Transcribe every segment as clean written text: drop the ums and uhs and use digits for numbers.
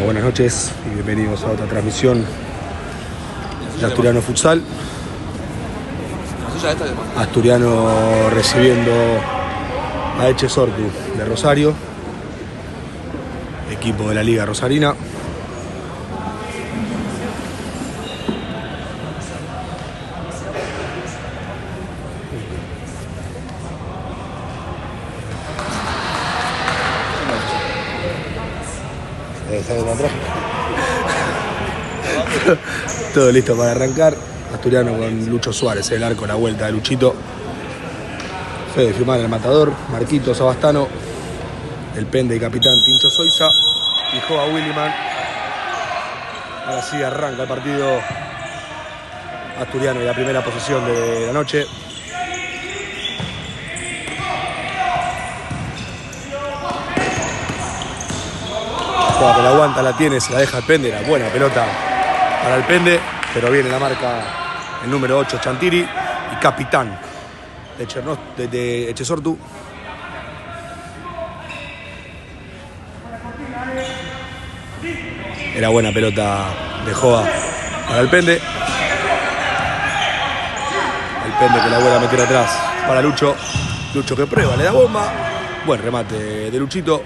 Buenas noches y bienvenidos a otra transmisión de Asturiano Futsal. Asturiano recibiendo a Echesortu de Rosario, equipo de la Liga Rosarina. Todo listo para arrancar. Asturiano con Lucho Suárez, el arco, la vuelta de Luchito. Fede Fiumara, el matador. Marquito Sabastano, el pende y capitán Tincho Soiza. Y Joa Williman. Ahora sí arranca el partido asturiano y la primera posesión de la noche. Joa que la aguanta, la tiene, se la deja al pende. La buena pelota para el pende, pero viene la marca el número 8, Chantiri, y capitán de Echesortu. Era buena pelota de Joa para el pende. El pende que la vuelve a meter atrás para Lucho. Lucho que prueba, le da bomba. Buen remate de Luchito.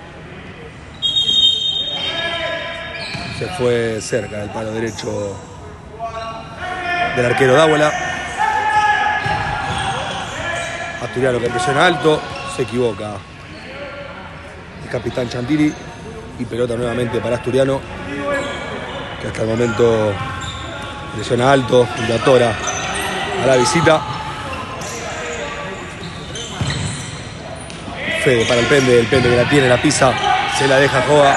Se fue cerca del palo derecho del arquero Dávola. Asturiano que presiona alto, se equivoca el capitán Chantiri y pelota nuevamente para Asturiano, que hasta el momento presiona alto y atora a la visita. Fede para el pende que la tiene, la pisa, se la deja Joa.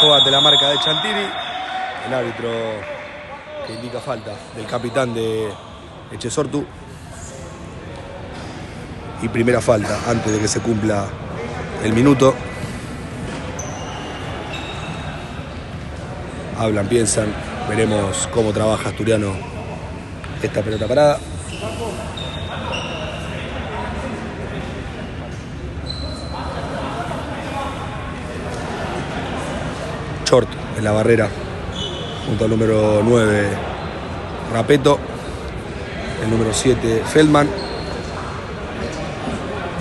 Joa de la marca de Chantiri. El árbitro que indica falta del capitán de Echesortu. Y primera falta antes de que se cumpla el minuto. Hablan, piensan. Veremos cómo trabaja Asturiano esta pelota parada. Short en la barrera junto al número 9 Rapeto, el número 7 Feldman,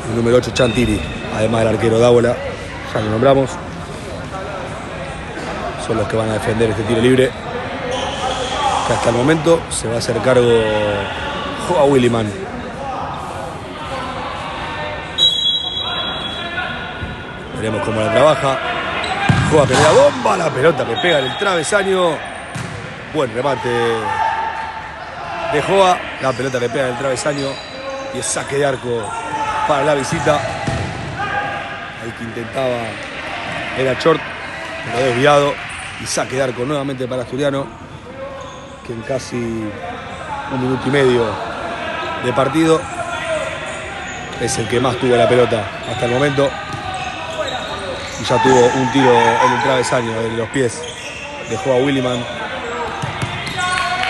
el número 8 Chantiri, además del arquero Dávola, ya lo nombramos. Son los que van a defender este tiro libre, que hasta el momento se va a hacer cargo Joa Williman. Veremos cómo la trabaja. Joa que le da bomba, la pelota que pega en el travesaño. Buen remate de Joa. La pelota que pega en el travesaño. Y el saque de arco para la visita. El que intentaba era Short, pero desviado. Y saque de arco nuevamente para Asturiano, que en casi un minuto y medio de partido es el que más tuvo la pelota hasta el momento. Y ya tuvo un tiro en el travesaño de los pies de Joa Williman,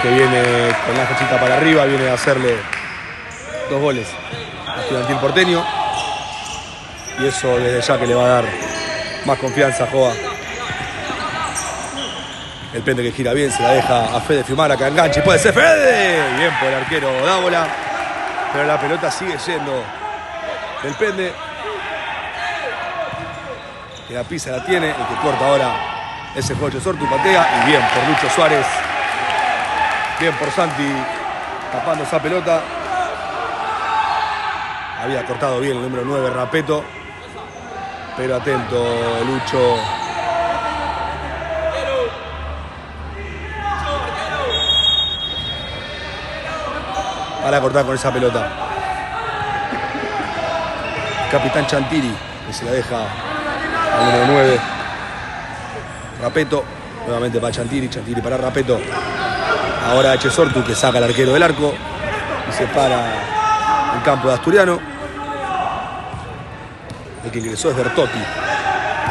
que viene con la flechita para arriba, viene a hacerle 2 goles a Estudiantil Porteño. Y eso desde ya que le va a dar más confianza a Joa. El pende que gira bien, se la deja a Fede Fiumara, que enganche, puede ser Fede. Bien por el arquero Dávola, pero la pelota sigue yendo del pende. Que la pisa la tiene, el que corta ahora es el juego de Echesortu, patea, y bien por Lucho Suárez, bien por Santi tapando esa pelota. Había cortado bien el número 9 Rapeto, pero atento Lucho. Para cortar con esa pelota. Capitán Chantiri, que se la deja al número 9 Rapeto, nuevamente para Chantiri, Chantiri para Rapeto. Ahora Echesortu, que saca al arquero del arco y se para el campo de Asturiano. El que ingresó es Bertotti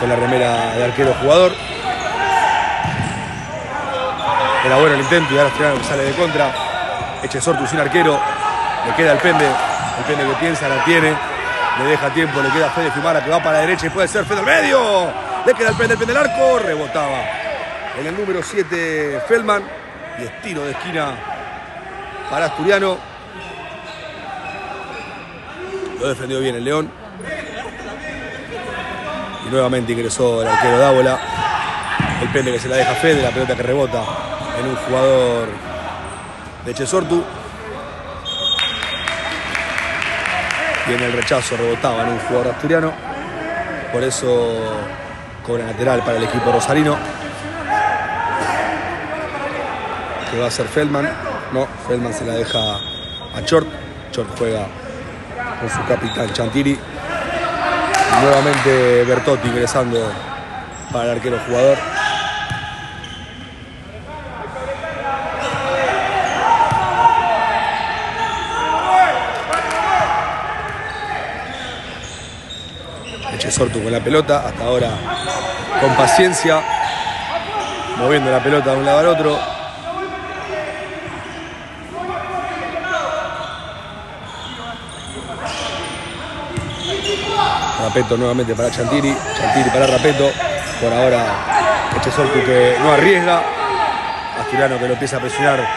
con la remera de arquero jugador. Era bueno el intento y ahora Asturiano que sale de contra. Echesortu sin arquero, le queda el pende que piensa, la tiene. Le deja tiempo, le queda Fede Fiumara que va para la derecha y puede ser Fede al medio. Le queda el pende al arco, rebotaba En el número 7, Feldman. Y es tiro de esquina para Asturiano. Lo defendió bien el León. Y nuevamente ingresó el arquero Dávola. El pende que se la deja Fede, la pelota que rebota en un jugador de Echesortu. Y en el rechazo rebotaba en un jugador asturiano. Por eso cobra lateral para el equipo rosarino. Que va a ser Feldman. No, Feldman se la deja a Chort. Chort juega con su capitán Chantiri. Y nuevamente Bertotti ingresando para el arquero jugador. Echesortu con la pelota, hasta ahora con paciencia, moviendo la pelota de un lado al otro. Rapeto nuevamente para Chantiri, Chantiri para Rapeto. Por ahora Echesortu que no arriesga. Asturiano que lo empieza a presionar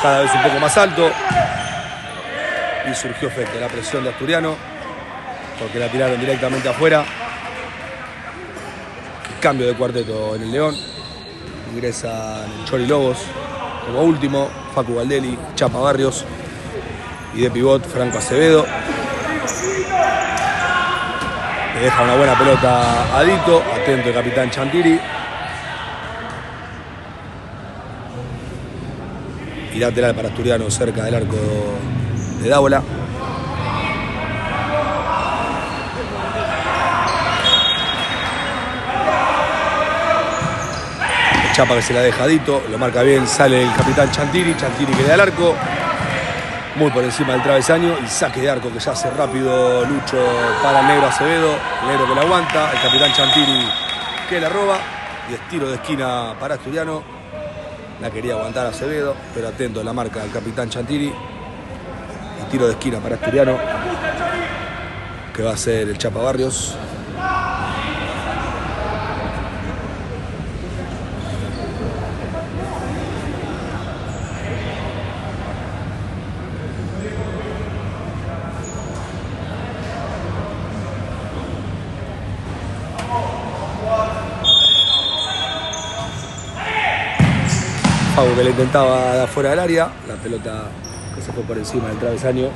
cada vez un poco más alto. Y surgió efecto la presión de Asturiano, porque la tiraron directamente afuera. Cambio de cuarteto en el León. Ingresan Chori Lobos como último, Facu Valdelli, Chapa Barrios. Y de pivot Franco Acevedo. Le deja una buena pelota a Dito. Atento el capitán Chantiri. Y lateral para Asturiano cerca del arco de Dávola. Chapa que se la deja a Dito, lo marca bien, sale el capitán Chantiri, Chantiri que le da al arco, muy por encima del travesaño, y saque de arco que ya hace rápido Lucho para el negro Acevedo, el negro que la aguanta, el capitán Chantiri que la roba, y es tiro de esquina para Asturiano. La quería aguantar Acevedo, pero atento a la marca del capitán Chantiri. Y tiro de esquina para Asturiano, que va a ser el Chapa Barrios. Que le intentaba de afuera del área, la pelota que se fue por encima del travesaño,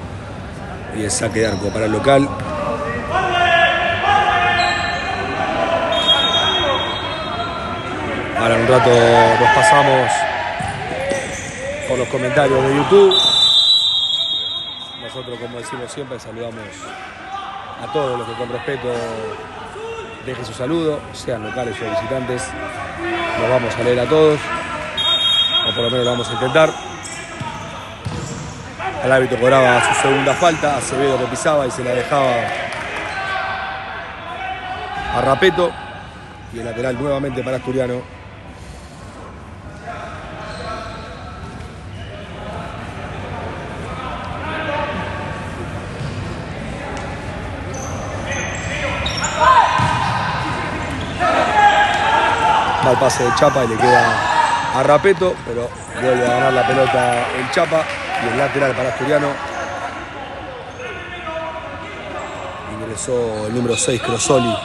y el saque de arco para el local. Ahora en un rato nos pasamos por los comentarios de YouTube. Nosotros, como decimos siempre, saludamos a todos los que con respeto dejen su saludo, sean locales o visitantes. Los vamos a leer a todos, o por lo menos lo vamos a intentar. El árbitro cobraba su segunda falta, Acevedo que pisaba y se la dejaba a Rapeto. Y el lateral nuevamente para Asturiano. Va el pase de Chapa y le queda a Rapeto, pero vuelve a ganar la pelota el Chapa. Y el lateral para Asturiano. Ingresó el número 6, Crosoli,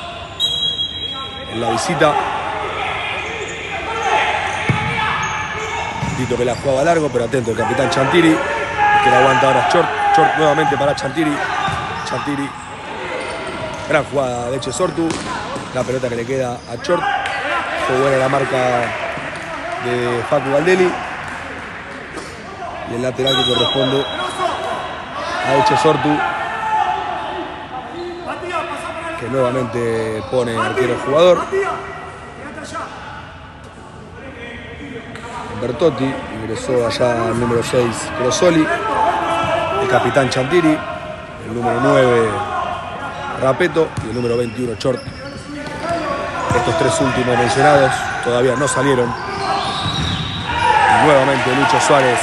en la visita. Dito que la jugaba largo, pero atento el capitán Chantiri, el que la aguanta ahora Chort. Chort nuevamente para Chantiri. Chantiri. Gran jugada de Echesortu. La pelota que le queda a Chort. Fue buena la marca de Facu Valdelli. Y el lateral que corresponde a Echesortu, que nuevamente pone arquero jugador. Bertotti, ingresó allá el número 6 Crosoli, el capitán Chantiri, el número 9 Rapeto y el número 21 Chort. Estos tres últimos mencionados todavía no salieron. Y nuevamente Lucho Suárez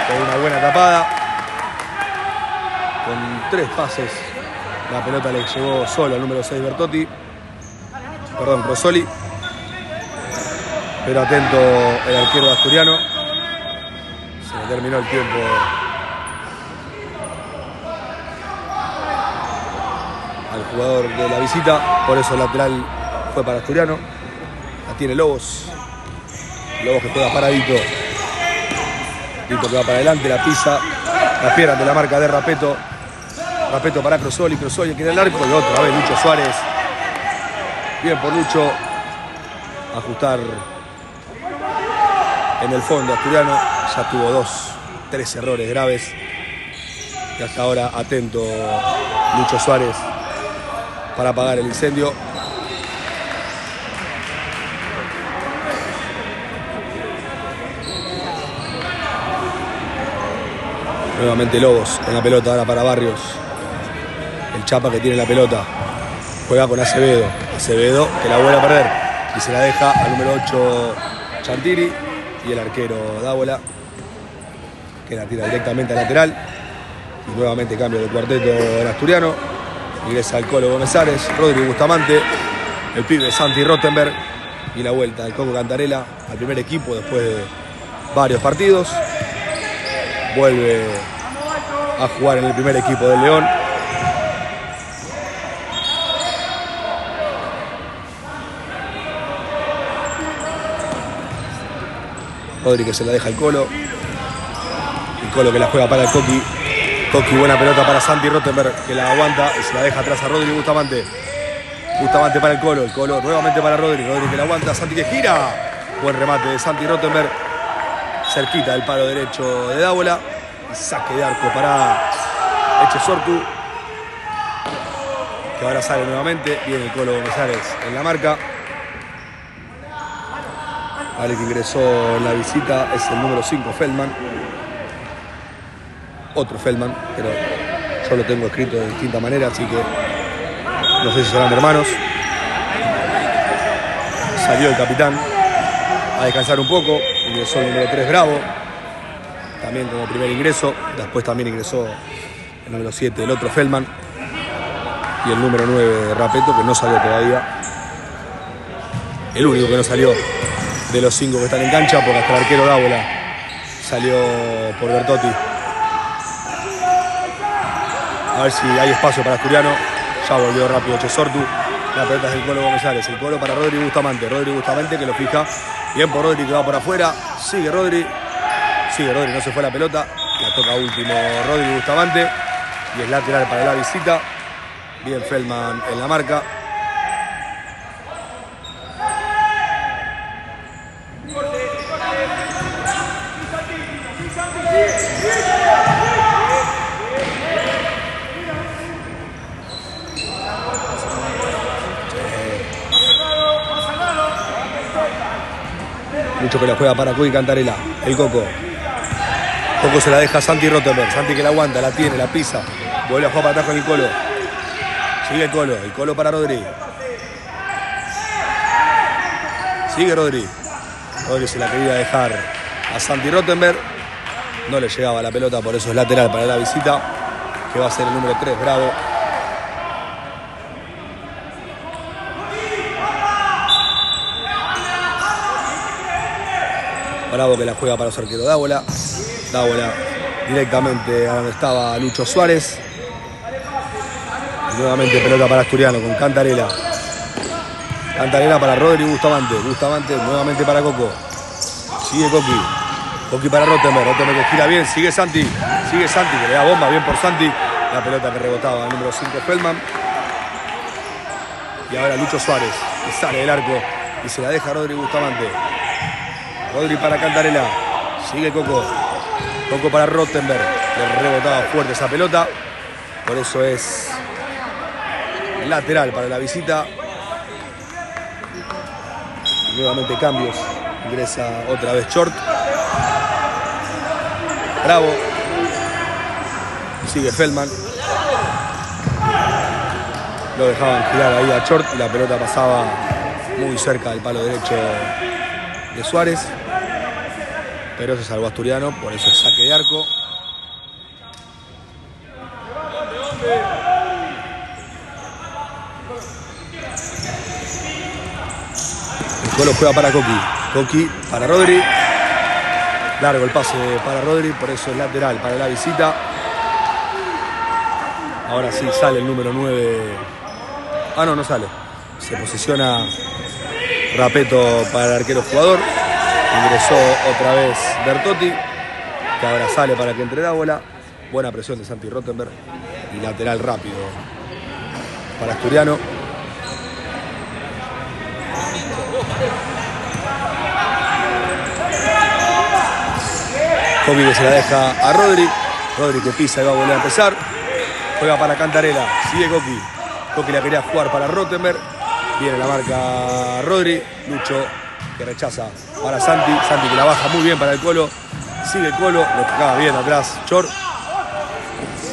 con una buena tapada, con 3 pases. La pelota le llegó solo al número 6 Bertotti, perdón, Crosoli. pero atento el arquero asturiano. Se le terminó el tiempo al jugador de la visita, por eso el lateral fue para Asturiano. La tiene Lobos. Lobos que juega paradito. Dito que va para adelante, la pisa, las piernas de la marca de Rapeto. Rapeto para Crosoli, Crosoli que en el arco y otra vez Lucho Suárez. Bien por Lucho. Ajustar en el fondo Asturiano. Ya tuvo 3 errores graves. Y hasta ahora atento Lucho Suárez para apagar el incendio. Nuevamente Lobos con la pelota ahora para Barrios. El Chapa que tiene la pelota. Juega con Acevedo. Acevedo que la vuelve a perder. Y se la deja al número 8 Chantiri. Y el arquero Dávola que la tira directamente al lateral. Y nuevamente cambio de cuarteto en Asturiano. Ingresa el Colo Gómez Ares, Rodri Bustamante, el pibe Santi Rottenberg. Y la vuelta del Coco Cantarela al primer equipo después de varios partidos. Vuelve a jugar en el primer equipo del León. Rodri que se la deja al Colo. El Colo que la juega para el Coqui. Coqui, buena pelota para Santi Rottenberg que la aguanta y se la deja atrás a Rodri Bustamante. Bustamante para el Colo nuevamente para Rodri. Rodri que la aguanta, Santi que gira. Buen remate de Santi Rottenberg. Cerquita del palo derecho de Dávola. Saque de arco para Echesortu, que ahora sale nuevamente. Viene el Colo Gómez en la marca. Vale, que ingresó en la visita es el número 5, Feldman. Otro Feldman, pero yo lo tengo escrito de distinta manera, así que no sé si serán hermanos. Salió el capitán a descansar un poco. Ingresó el número 3, Bravo, también como primer ingreso. Después también ingresó el número 7, el otro Feldman. Y el número 9, Rapeto, que no salió todavía. El único que no salió de los 5 que están en cancha, porque hasta el arquero Dávola salió por Bertotti. A ver si hay espacio para Asturiano. Ya volvió rápido Echesortu. La pelota es del Colo Gómez Ares. El Colo para Rodri Bustamante. Rodri Bustamante que lo fija. Bien por Rodri que va por afuera. Sigue Rodri. No se fue la pelota. La toca último Rodri Bustamante. Y es lateral para la visita. Bien Feldman en la marca. Mucho que la juega para Coqui Cantarela. El Coco. Coco se la deja a Santi Rottenberg. Santi que la aguanta, la tiene, la pisa. Vuelve a jugar para atrás con el Colo. Sigue el Colo para Rodri. Sigue Rodri. Rodri se la quería dejar a Santi Rottenberg. No le llegaba la pelota, por eso es lateral para la visita, que va a ser el número 3, Bravo. Bravo que la juega para los arqueros Dávola. Dávola directamente a donde estaba Lucho Suárez. Y nuevamente pelota para Asturiano con Cantarela. Cantarela para Rodri Bustamante. Bustamante nuevamente para Coco. Sigue Coqui. Coqui para Rottenberg. Rottenberg que gira bien. Sigue Santi que le da bomba. Bien por Santi. La pelota que rebotaba el número 5 Feldman. Y ahora Lucho Suárez que sale del arco y se la deja a Rodri Bustamante. Rodri para Cantarela. Sigue Coco. Coco para Rottenberg. Le rebotaba fuerte esa pelota. Por eso es lateral para la visita. Nuevamente cambios. Ingresa otra vez Short. Bravo. Sigue Feldman. Lo dejaban girar ahí a Short y la pelota pasaba muy cerca del palo derecho de Suárez. Pero se salvó Asturiano, por eso es saque de arco. El Colo juega para Coqui. Coqui para Rodri. Largo el pase para Rodri, por eso es lateral para la visita. Ahora sí sale el número 9. Ah, no sale. Se posiciona Rapeto para el arquero jugador. Ingresó otra vez Bertotti, que ahora sale para que entre Dávola. Buena presión de Santi Rottenberg. Y lateral rápido para Asturiano. Coqui que se la deja a Rodri. Rodri que pisa y va a volver a empezar. Juega para Cantarela. Sigue Coqui. Coqui la quería jugar para Rottenberg. Viene la marca Rodri. Lucho que rechaza para Santi. Santi que la baja muy bien para el Colo. Sigue el Colo. Lo tocaba bien atrás Chor.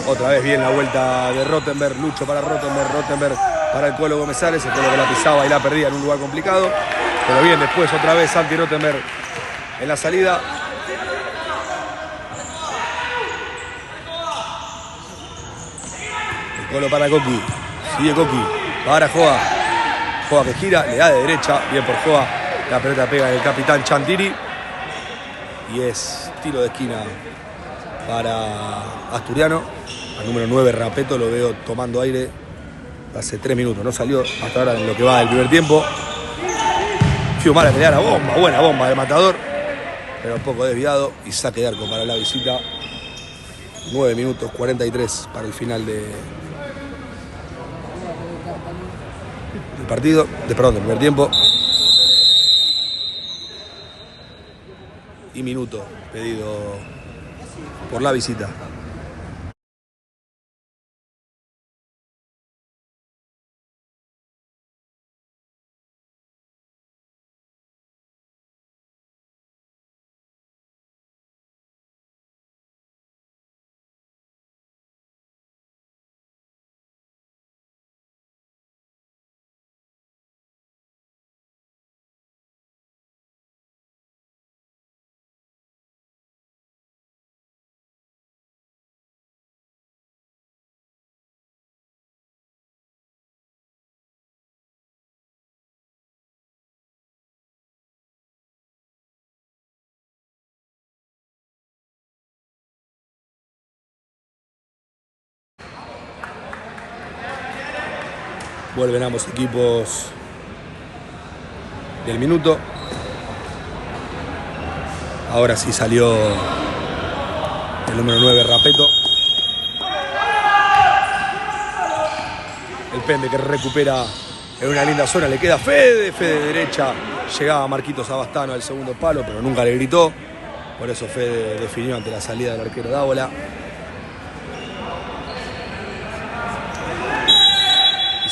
Otra vez bien la vuelta de Rottenberg. Lucho para Rottenberg. Rottenberg para el Colo Gómezales. El Colo que la pisaba y la perdía en un lugar complicado. Pero bien, después otra vez Santi Rottenberg en la salida. Colo para Coqui. Sigue Coqui. Para Joa. Joa que gira. Le da de derecha. Bien por Joa. La pelota pega el capitán Chantiri. Y es tiro de esquina para Asturiano. Al número 9 Rapeto lo veo tomando aire hace 3 minutos. No salió hasta ahora en lo que va del primer tiempo. Fiumara que le da la bomba. Buena bomba de Matador. Pero un poco desviado. Y saque de arco para la visita. 9 minutos 43 para el final del partido, del primer tiempo. Y minuto pedido por la visita. Vuelven ambos equipos del minuto. Ahora sí salió el número 9 Rapeto. El Pende que recupera en una linda zona. Le queda Fede de derecha. Llegaba Marquitos Abastano al segundo palo, pero nunca le gritó. Por eso Fede definió ante la salida del arquero Dávola.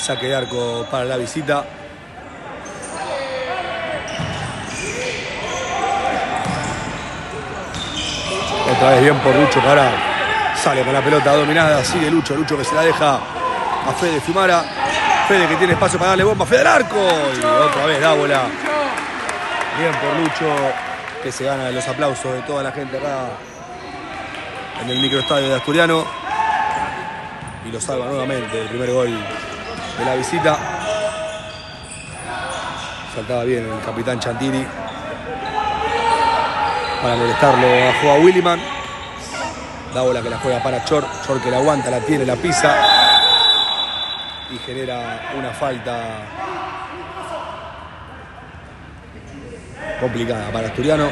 Saque de arco para la visita. Otra vez bien por Lucho, que ahora sale con la pelota dominada. Sigue Lucho que se la deja a Fede Fiumara. Fede que tiene espacio para darle bomba. Fede al arco. Y otra vez Dávola. Bien por Lucho, que se gana los aplausos de toda la gente acá en el microestadio de Asturiano. Y lo salva nuevamente el primer gol de la visita. Saltaba bien el capitán Chantiri para molestarlo a Joa Williman. Dávola que la juega para Chor. Chor que la aguanta, la tiene, la pisa y genera una falta complicada para Asturiano.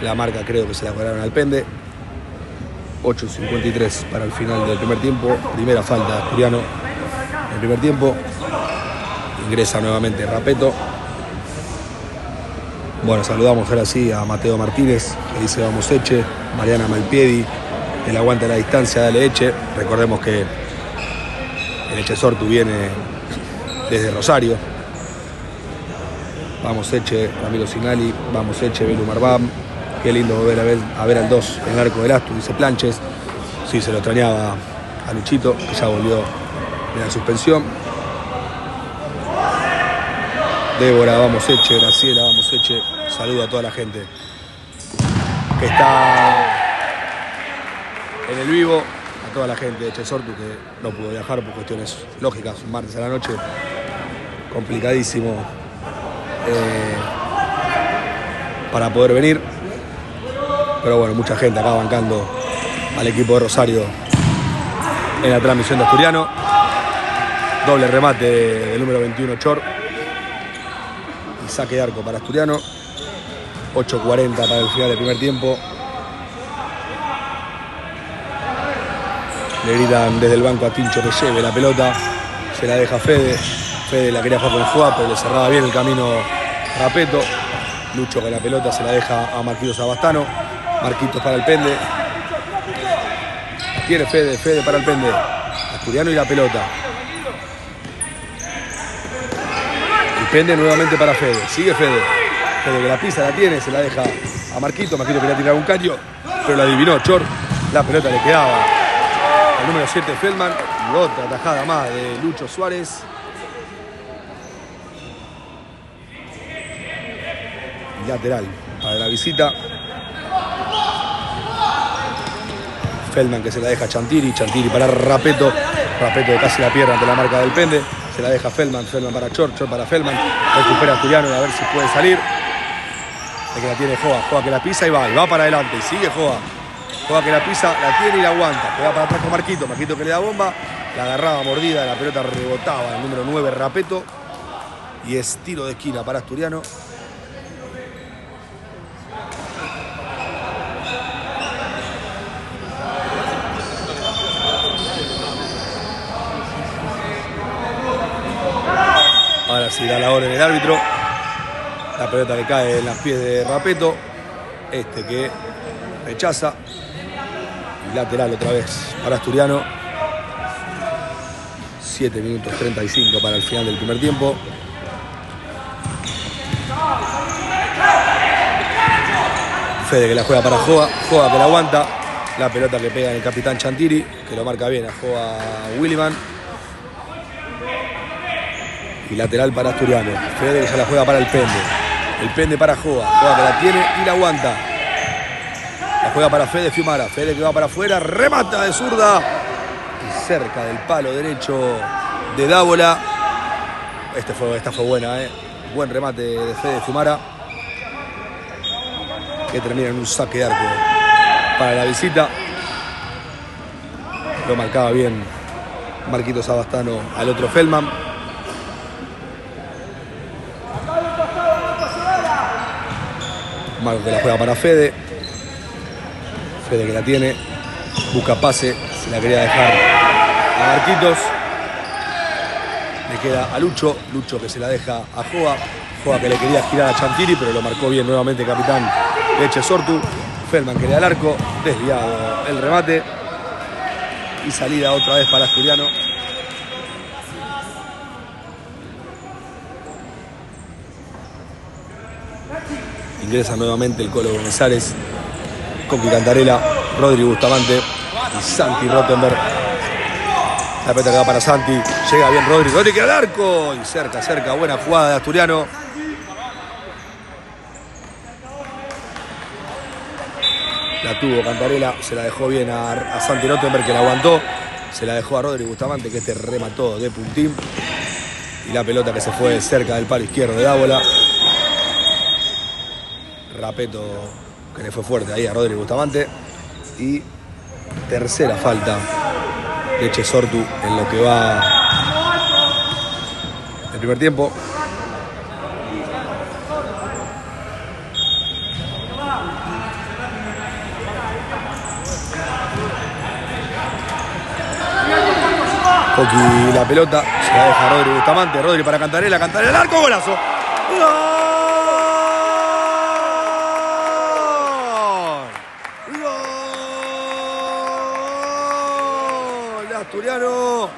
La marca creo que se la cobraron al Pende. 8:53 para el final del primer tiempo. Primera falta de Asturiano en el primer tiempo. Ingresa nuevamente Rapeto. Bueno, saludamos ahora sí a Mateo Martínez, que dice vamos Eche. Mariana Malpiedi, el aguante a la distancia, dale Eche. Recordemos que el Eche Sortu viene desde Rosario. Vamos Eche, Ramiro Sinali, vamos Eche, Belu Marbam. Qué lindo volver a ver al 2 en el arco del Astu, dice Planches. Sí, se lo extrañaba a Luchito, que ya volvió de la suspensión. Débora, vamos Eche, Graciela, vamos Eche. Saludo a toda la gente que está en el vivo, a toda la gente de Eche Sortu que no pudo viajar por cuestiones lógicas, un martes a la noche, complicadísimo para poder venir. Pero bueno, mucha gente acá bancando al equipo de Rosario en la transmisión de Asturiano. Doble remate del número 21 Chor. Y saque de arco para Asturiano. 8:40 para el final del primer tiempo. Le gritan desde el banco a Tincho que lleve la pelota. Se la deja Fede. Fede la quería jugar con Juá, pero le cerraba bien el camino Rapeto. Lucho con la pelota se la deja a Marquitos Abastano. Marquitos para el pende. Tiene Fede, Fede para el pende. Asturiano y la pelota. El pende nuevamente para Fede. Sigue Fede. Fede que la pisa, la tiene, se la deja a Marquito. Marquito quería tirar un caño, pero la adivinó Chor. La pelota le quedaba al número 7 Feldman. Y otra tajada más de Lucho Suárez. Lateral para la visita. Feldman que se la deja a Chantiri. Chantiri para Rapeto. Rapeto que casi la pierde ante la marca del pende. Se la deja Feldman. Feldman para Chor. Chor para Feldman. Recupera Asturiano y a ver si puede salir. Es que la tiene Joa. Joa que la pisa y va para adelante. Y sigue Joa. Joa que la pisa, la tiene y la aguanta. Que va para atrás con Marquito. Marquito que le da bomba. La agarraba mordida. La pelota rebotaba. El número 9 Rapeto. Y es tiro de esquina para Asturiano. Ahora sí da la orden el árbitro. La pelota que cae en los pies de Rapeto. Este que rechaza. Y lateral otra vez para Asturiano. 7 minutos 35 para el final del primer tiempo. Fede que la juega para Joa. Joa que la aguanta. La pelota que pega en el capitán Chantiri. Que lo marca bien a Joa Williman. Y lateral para Asturiano. Fede que ya la juega para el pende. El pende para Joa. Joa que la tiene y la aguanta. La juega para Fede Fiumara. Fede que va para afuera. Remata de zurda. Y cerca del palo derecho de Dávola. Esta fue buena, Buen remate de Fede Fiumara. Que termina en un saque de arco para la visita. Lo marcaba bien Marquitos Abastano al otro Feldman. Marco que la juega para Fede. Fede que la tiene. Busca pase. Se la quería dejar a Marquitos. Le queda a Lucho. Lucho que se la deja a Joa. Joa que le quería girar a Chantiri, pero lo marcó bien nuevamente el capitán Leche Sortu. Feldman que le da al arco. Desviado el remate. Y salida otra vez para Asturiano. Ingresa nuevamente el Colo González, Coqui Cantarela, Rodri Bustamante y Santi Rottenberg. La pelota que va para Santi. Llega bien Rodri. Rodri que al arco. Y cerca. Buena jugada de Asturiano. La tuvo Cantarela. Se la dejó bien a Santi Rottenberg que la aguantó. Se la dejó a Rodri Bustamante que este remató de puntín. Y la pelota que se fue cerca del palo izquierdo de Dávola. Rapeto que le fue fuerte ahí a Rodri Bustamante. Y tercera falta de Leche Sortu en lo que va el primer tiempo. Coqui la pelota, se la deja a Rodri Bustamante. Rodri para Cantarela, Cantarela al arco, golazo. ¡Gol! Asturiano,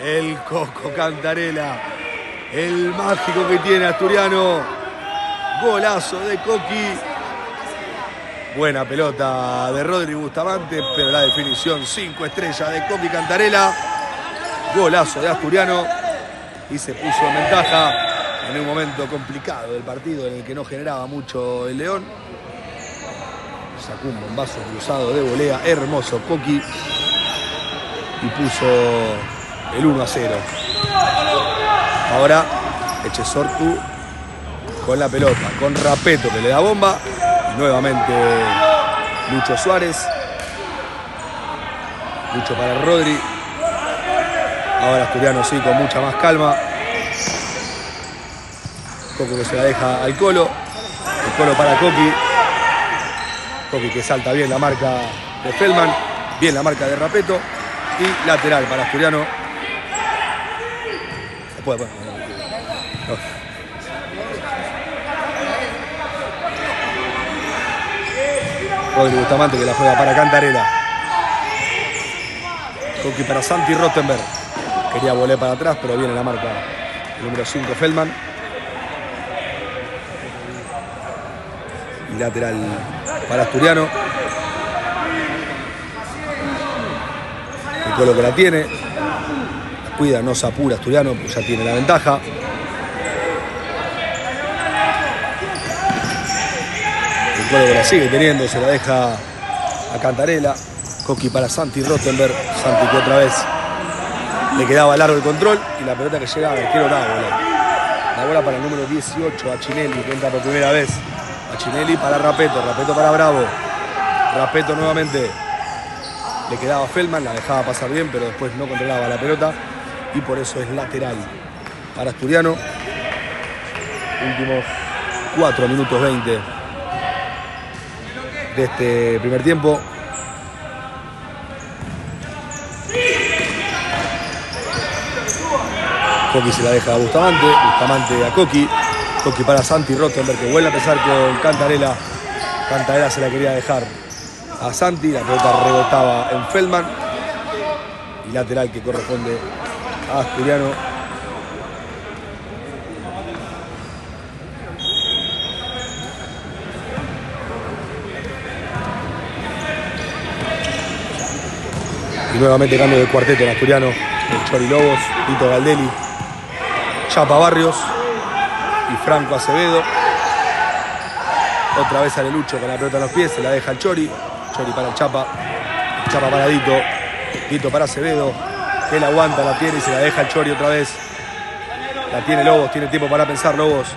el Coco Cantarela, el mágico que tiene Asturiano, golazo de Coqui, buena pelota de Rodri Bustamante, pero la definición 5 estrellas de Coqui Cantarela, golazo de Asturiano y se puso en ventaja en un momento complicado del partido en el que no generaba mucho el León. Sacó un bombazo cruzado de volea, hermoso Coqui. Y puso el 1-0. Ahora Leche Sortu con la pelota, con Rapeto que le da bomba. Nuevamente Lucho Suárez. Lucho para Rodri. Ahora Asturiano sí, con mucha más calma. Coco que se la deja al Colo. El Colo para Coqui. Coqui que salta bien la marca de Feldman. Bien la marca de Rapeto. Y lateral para Asturiano. Después, bueno, no. Rodri Bustamante que la juega para Cantarela. Coqui para Santi Rottenberg. Quería volver para atrás, pero viene la marca el número 5 Feldman. Y lateral para Asturiano. El Colo que la tiene. La cuida, no se apura Asturiano, pues ya tiene la ventaja. El Colo que la sigue teniendo, se la deja a Cantarela. Coqui para Santi Rottenberg. Santi que otra vez le quedaba largo el control y la pelota que llega al arquero Dávola. La bola para el número 18, Achinelli, que entra por primera vez. Achinelli para Rapeto, Rapeto para Bravo. Rapeto nuevamente. Le quedaba Feldman, la dejaba pasar bien, pero después no controlaba la pelota. Y por eso es lateral para Asturiano. Últimos 4 minutos 20 de este primer tiempo. Coqui se la deja a Bustamante, Bustamante a Coqui. Coqui para Santi Rottenberg, que vuelve a empezar con Cantarela. Cantarela se la quería dejar a Santi, la pelota rebotaba en Feldman. Y lateral que corresponde a Asturiano. Y nuevamente cambio de cuarteto en Asturiano. El Chori Lobos, Tito Galdelli, Chapa Barrios y Franco Acevedo. Otra vez sale Lucho con la pelota en los pies, se la deja el Chori. Chori para el Chapa. Chapa para Dito. Dito para Acevedo. Que la aguanta, la tiene y se la deja el Chori otra vez. La tiene Lobos, tiene tiempo para pensar Lobos.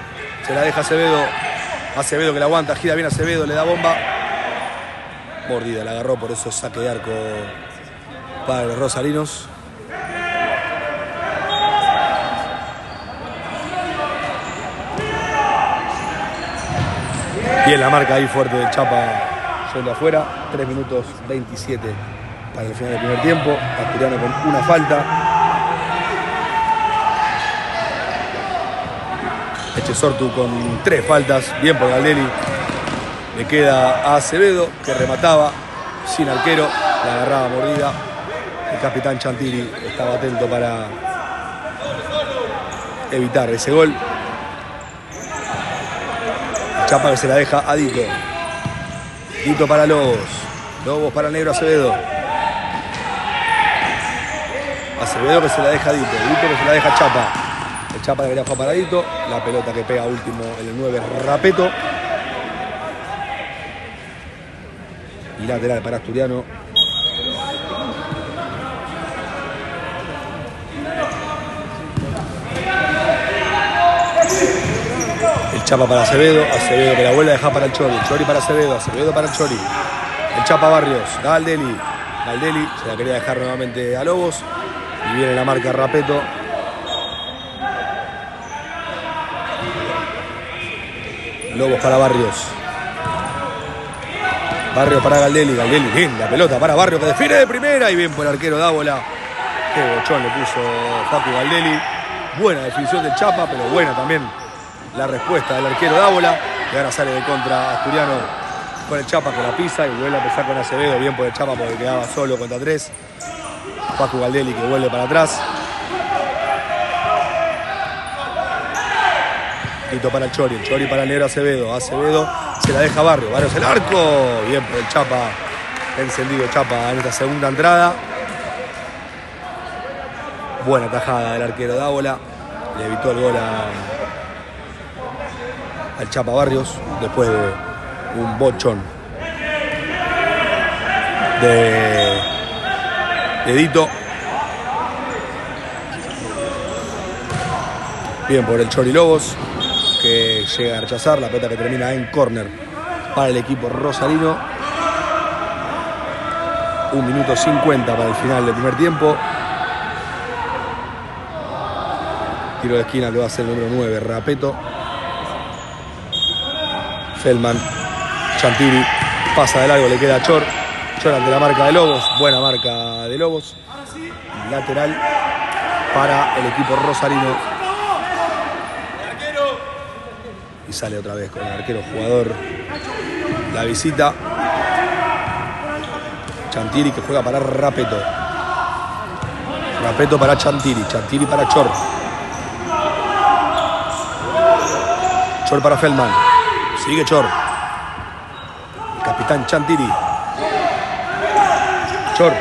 Se la deja Acevedo. Acevedo que la aguanta, gira bien Acevedo, le da bomba. Mordida, la agarró, por eso saque de arco para los rosarinos. Bien la marca ahí fuerte del Chapa yendo afuera. 3 minutos 27 para el final del primer tiempo. Asturiano con una falta. Echesortu con 3 faltas. Bien por Galdelli. Le queda a Acevedo que remataba sin arquero. La agarraba mordida. El capitán Chantilly estaba atento para evitar ese gol. Chapa que se la deja a Dito. Dito para Lobos. Lobos para Negro Acevedo. Acevedo que se la deja a Dito. Dito que se la deja a Chapa. El Chapa que quería jugar para Dito. La pelota que pega último en el 9 Rapeto. Y lateral para Asturiano. Chapa para Acevedo, Acevedo que la vuelve a dejar para el Chori, Chori para Acevedo, Acevedo para el Chori. El Chapa Barrios, Galdelli, Galdelli se la quería dejar nuevamente a Lobos. Y viene la marca Rapeto. Lobos para Barrios. Barrios para Galdelli, Galdelli, bien, la pelota para Barrios que define de primera y bien por el arquero Dávola. Qué bochón le puso Facu Galdelli. Buena definición del Chapa, pero buena también la respuesta del arquero Dávola. Y ahora sale de contra Asturiano con el Chapa que la pisa y vuelve a empezar con Acevedo. Bien por el Chapa porque quedaba solo contra 3. Facu Galdelli que vuelve para atrás. Tito para el Chori para el Negro Acevedo. Acevedo se la deja Barrios. Barrios el arco. Bien por el Chapa. Encendido Chapa en esta segunda entrada. Buena tajada del arquero Dávola. Le evitó el gol al Chapa Barrios después de un bochón de Dito. Bien por el Chori Lobos que llega a rechazar la pelota que termina en córner para el equipo rosarino. 1 minuto 50 para el final del primer tiempo. Tiro de esquina que va a ser el número 9, Rapeto. Feldman, Chantiri, pasa de largo, le queda a Chor. Chor ante la marca de Lobos, buena marca de Lobos. Lateral para el equipo rosarino. Y sale otra vez con el arquero jugador la visita. Chantiri que juega para Rapeto. Rapeto para Chantiri. Chantiri para Chor. Chor para Feldman. Sigue Chor. El capitán Chantiri. Chor.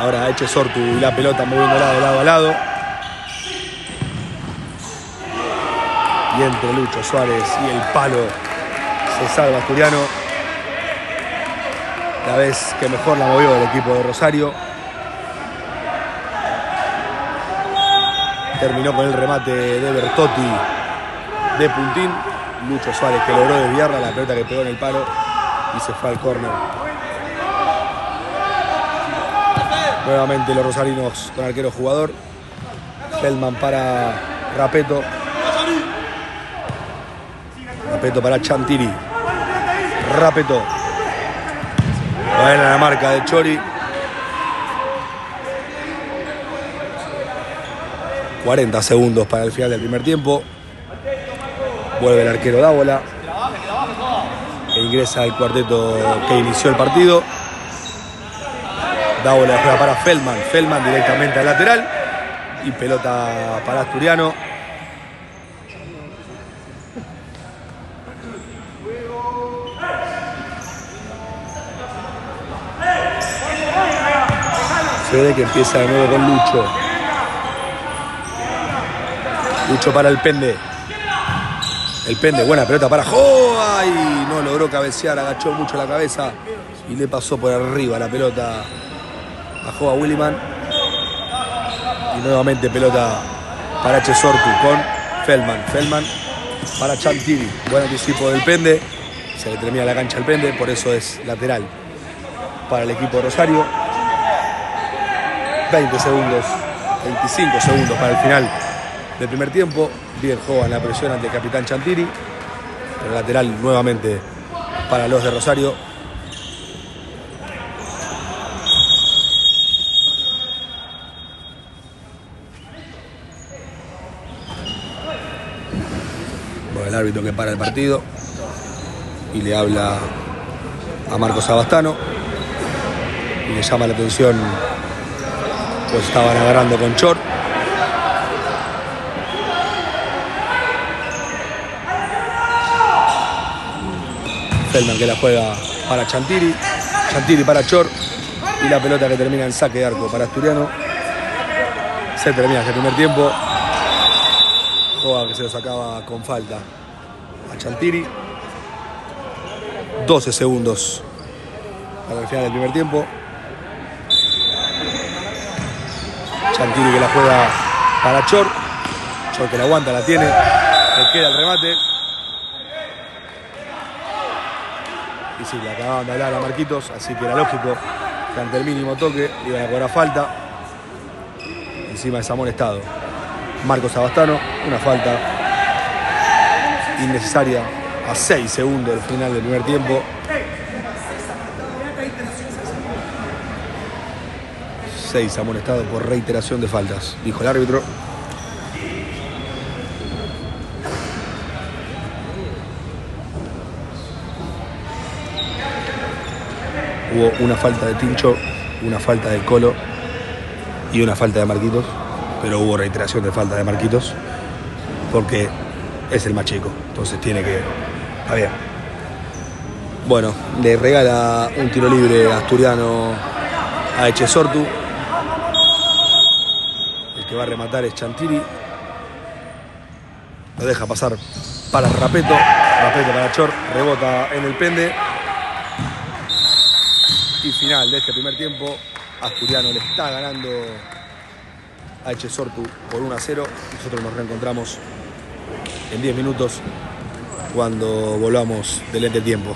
Ahora Echesortu y la pelota moviéndola de lado a lado. Y entre Lucho Suárez y el palo se salva Asturiano. La vez que mejor la movió el equipo de Rosario. Terminó con el remate de Bertotti de puntín. Lucho Suárez que logró desviarla, la pelota que pegó en el palo y se fue al córner. Nuevamente los rosarinos con arquero jugador. Feldman para Rapeto. Rapeto para Chantiri. Rapeto. Buena la marca de Chori. 40 segundos para el final del primer tiempo. Vuelve el arquero Dávola. E ingresa el cuarteto que inició el partido. Dávola juega para Feldman. Feldman directamente al lateral. Y pelota para Asturiano. Se ve que empieza de nuevo con Lucho. Lucho para el Pende. El Pende, buena pelota para Joa. Y no logró cabecear, agachó mucho la cabeza. Y le pasó por arriba la pelota a Joa Williman. Y nuevamente pelota para Echesortu con Feldman. Feldman para Chantiri. Buen anticipo del Pende. Se le termina la cancha al Pende, por eso es lateral para el equipo de Rosario. 20 segundos, 25 segundos para el final del primer tiempo. Bien Joa en la presión ante el capitán Chantiri. Pero lateral nuevamente para los de Rosario. Bueno, el árbitro que para el partido y le habla a Marcos Sabastano y le llama la atención, pues estaban agarrando con Chor. Feldman que la juega para Chantiri. Chantiri para Chor. Y la pelota que termina en saque de arco para Asturiano. Se termina este primer tiempo. Joa que se lo sacaba con falta a Chantiri. 12 segundos para el final del primer tiempo. Chantiri que la juega para Chor. Chor que la aguanta, la tiene. Le queda el remate. Y sí, le acababan de hablar a Marquitos, así que era lógico que ante el mínimo toque iban a cobrar falta. Encima es amonestado Marcos Sabastano, una falta innecesaria a 6 segundos del final del primer tiempo. 6 amonestados por reiteración de faltas, dijo el árbitro. Hubo una falta de Tincho, una falta de Colo y una falta de Marquitos, pero hubo reiteración de falta de Marquitos porque es el más chico, entonces tiene que... Está bien. Bueno, le regala un tiro libre Asturiano a Echesortu. El que va a rematar es Chantiri. Lo deja pasar para Rapeto. Rapeto para Chor, rebota en el Pende. Y final de este primer tiempo, Asturiano le está ganando a Echesortu por 1-0. Nosotros nos reencontramos en 10 minutos cuando volvamos del entretiempo.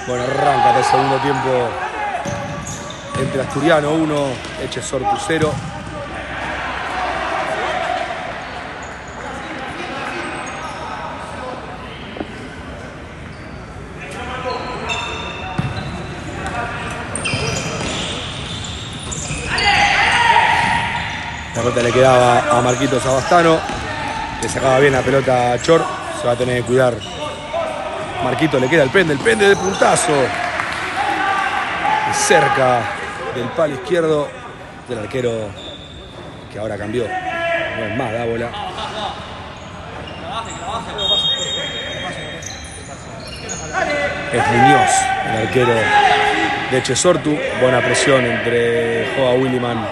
Bueno, arranca el segundo tiempo entre Asturiano 1, Echesortu 0. La pelota le quedaba a Marquitos Abastano. Le sacaba bien la pelota a Chor. Se va a tener que cuidar. Marquito le queda el pende de puntazo. Cerca del palo izquierdo del arquero que ahora cambió. No es más, da bola. Es Muñoz, el arquero de Echesortu. Buena presión entre Joa Williman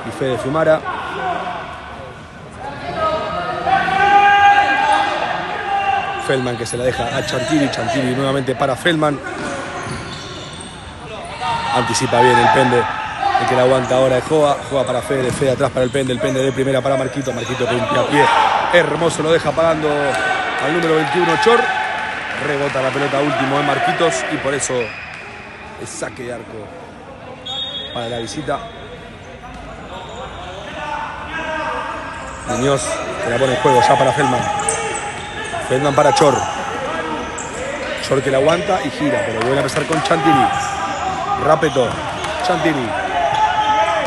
y Fede Fiumara. Feldman que se la deja a Chantilly. Chantilly nuevamente para Feldman. Anticipa bien el pende. El que la aguanta ahora es Joa. Joa para Fede. Fede atrás para el pende de primera para Marquito. Marquito con un pie a pie hermoso. Lo deja pagando al número 21 Chor. Rebota la pelota último en Marquitos. Y por eso el saque de arco para la visita. Muñoz que la pone en juego ya para Feldman. Feldman para Chor. Chor que la aguanta y gira, pero vuelve a empezar con Chantilly. Rapeto. Chantilly.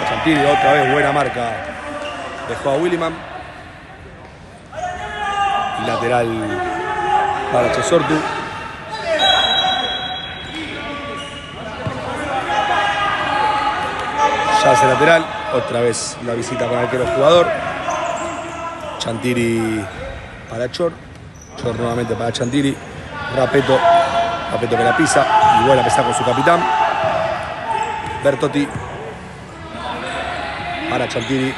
Chantilly otra vez buena marca de Joa Williman. Lateral para Echesortu. Ya hace lateral. Otra vez la visita con el arquero jugador. Chantilly para Chor. Chor nuevamente para Chantilly. Rapeto que la pisa y vuelve a empezar con su capitán. Bertotti para Chantilly.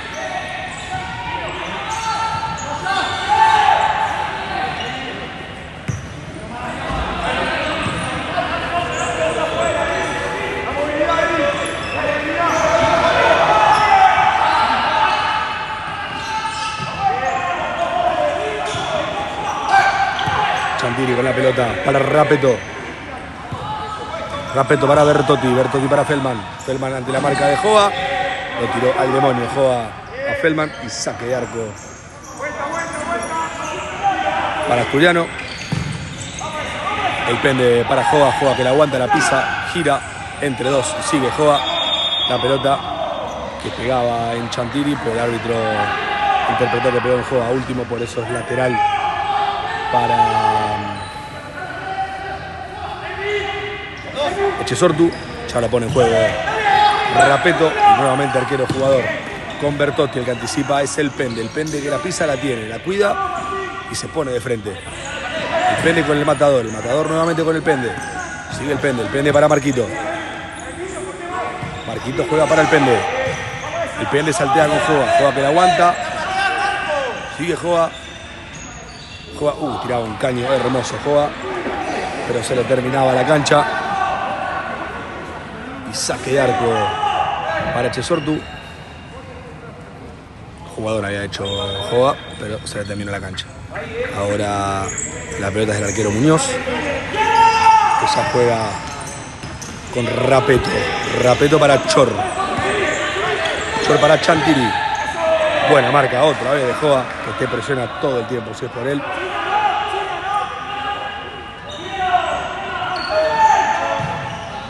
Chantilly con la pelota para Rapeto. Rapeto para Bertotti. Bertotti para Feldman. Feldman ante la marca de Joa. Lo tiró al demonio Joa a Feldman. Y saque de arco para Asturiano. El pende para Joa. Joa que la aguanta, la pisa, gira entre dos. Sigue Joa. La pelota que pegaba en Chantilly, pero el árbitro interpretó que pegó en Joa último. Por eso es lateral para Echesortu. Ya la pone en juego Rapeto y nuevamente arquero jugador con Bertotti. El que anticipa es el pende. El pende que la pisa la tiene, la cuida y se pone de frente. El pende con el matador nuevamente con el pende. Sigue el pende para Marquito. Marquito juega para el pende. El pende saltea con Joa. Joa que la aguanta. Sigue Joa. Joa, tiraba un caño hermoso Joa, pero se lo terminaba la cancha. Y saque de arco para Echesortu. El jugador había hecho Joa, pero se le terminó la cancha. Ahora la pelota es del arquero Muñoz, que ya juega con Rapeto. Rapeto para Chor. Chor para Chantilly. Buena marca otra vez de Joa, que te presiona todo el tiempo si es por él.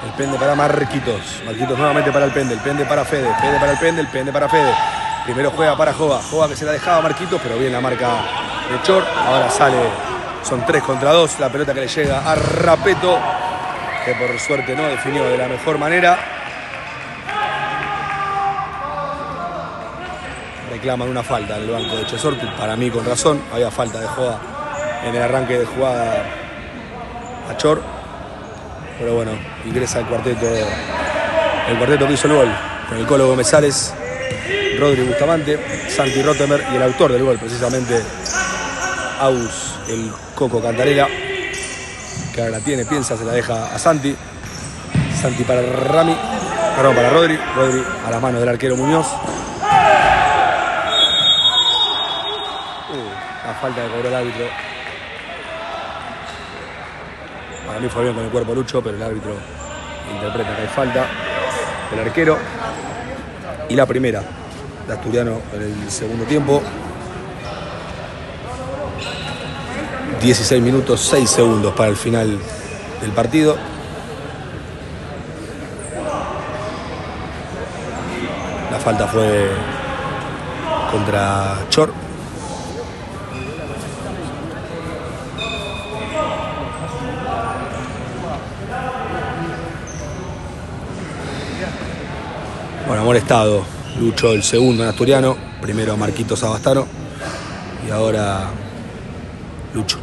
El pende para Marquitos. Marquitos nuevamente para el pende para Fede. Fede para el pende para Fede. Primero juega para Joa. Joa que se la dejaba a Marquitos, pero bien la marca de Chor. Ahora sale, son 3 contra 2. La pelota que le llega a Rapeto, que por suerte no definió de la mejor manera. Reclaman una falta en el banco de Echesortu. Para mí con razón. Había falta de Joa en el arranque de jugada a Chor. Pero bueno, ingresa el cuarteto que hizo el gol. Con el Colo Gómez, Rodri Bustamante, Santi Rottenberg y el autor del gol, precisamente Aus, el Coco Cantarella, que ahora la tiene, piensa, se la deja a Santi. Santi para Rami, perdón, para Rodri. Rodri a las manos del arquero Muñoz. La falta que cobró el árbitro. Para mí fue bien con el cuerpo Lucho, pero el árbitro interpreta que hay falta del arquero. Y la primera de Asturiano en el segundo tiempo. 16 minutos, 6 segundos para el final del partido. La falta fue contra Chor. Bueno, amonestado Lucho, el segundo en Asturiano. Primero Marquito Sabastano y ahora Lucho.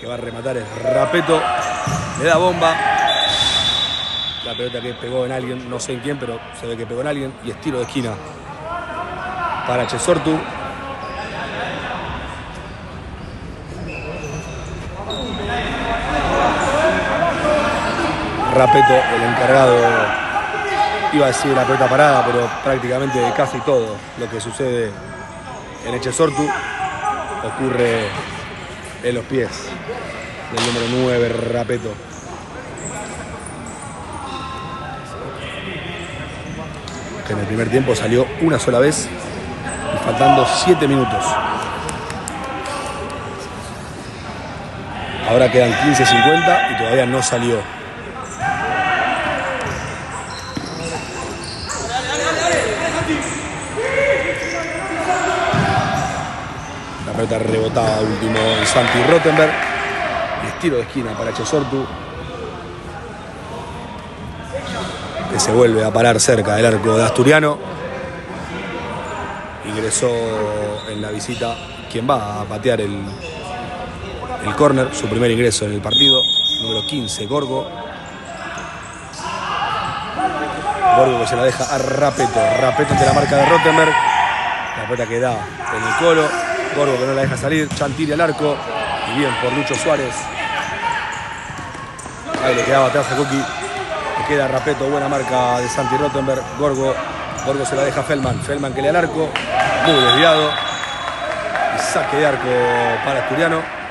Que va a rematar es Rapeto, le da bomba. La pelota que pegó en alguien, no sé en quién, pero se ve que pegó en alguien. Y es tiro de esquina para Chesortu. Rapeto, el encargado, iba a decir la pelota parada, pero prácticamente casi todo lo que sucede en Chesortu ocurre en los pies del número 9, Rapeto. Que en el primer tiempo salió una sola vez y faltando 7 minutos. Ahora quedan 15:50 y todavía no salió. La pelota rebotada último en Santi Rottenberg. Y es tiro de esquina para Chesortu, que se vuelve a parar cerca del arco de Asturiano. Ingresó en la visita quien va a patear el córner, su primer ingreso en el partido, número 15, Gorgo. Gorgo que se la deja a Rapeto. Rapeto ante la marca de Rottenberg. La pelota que da en el colo. Gorgo que no la deja salir. Chantiri al arco. Y bien por Lucho Suárez. Ahí le quedaba atrás a Coqui. Le queda Rapeto, buena marca de Santi Rottenberg. Gorgo se la deja a Feldman. Feldman que le al arco. Muy desviado. Y saque de arco para Asturiano.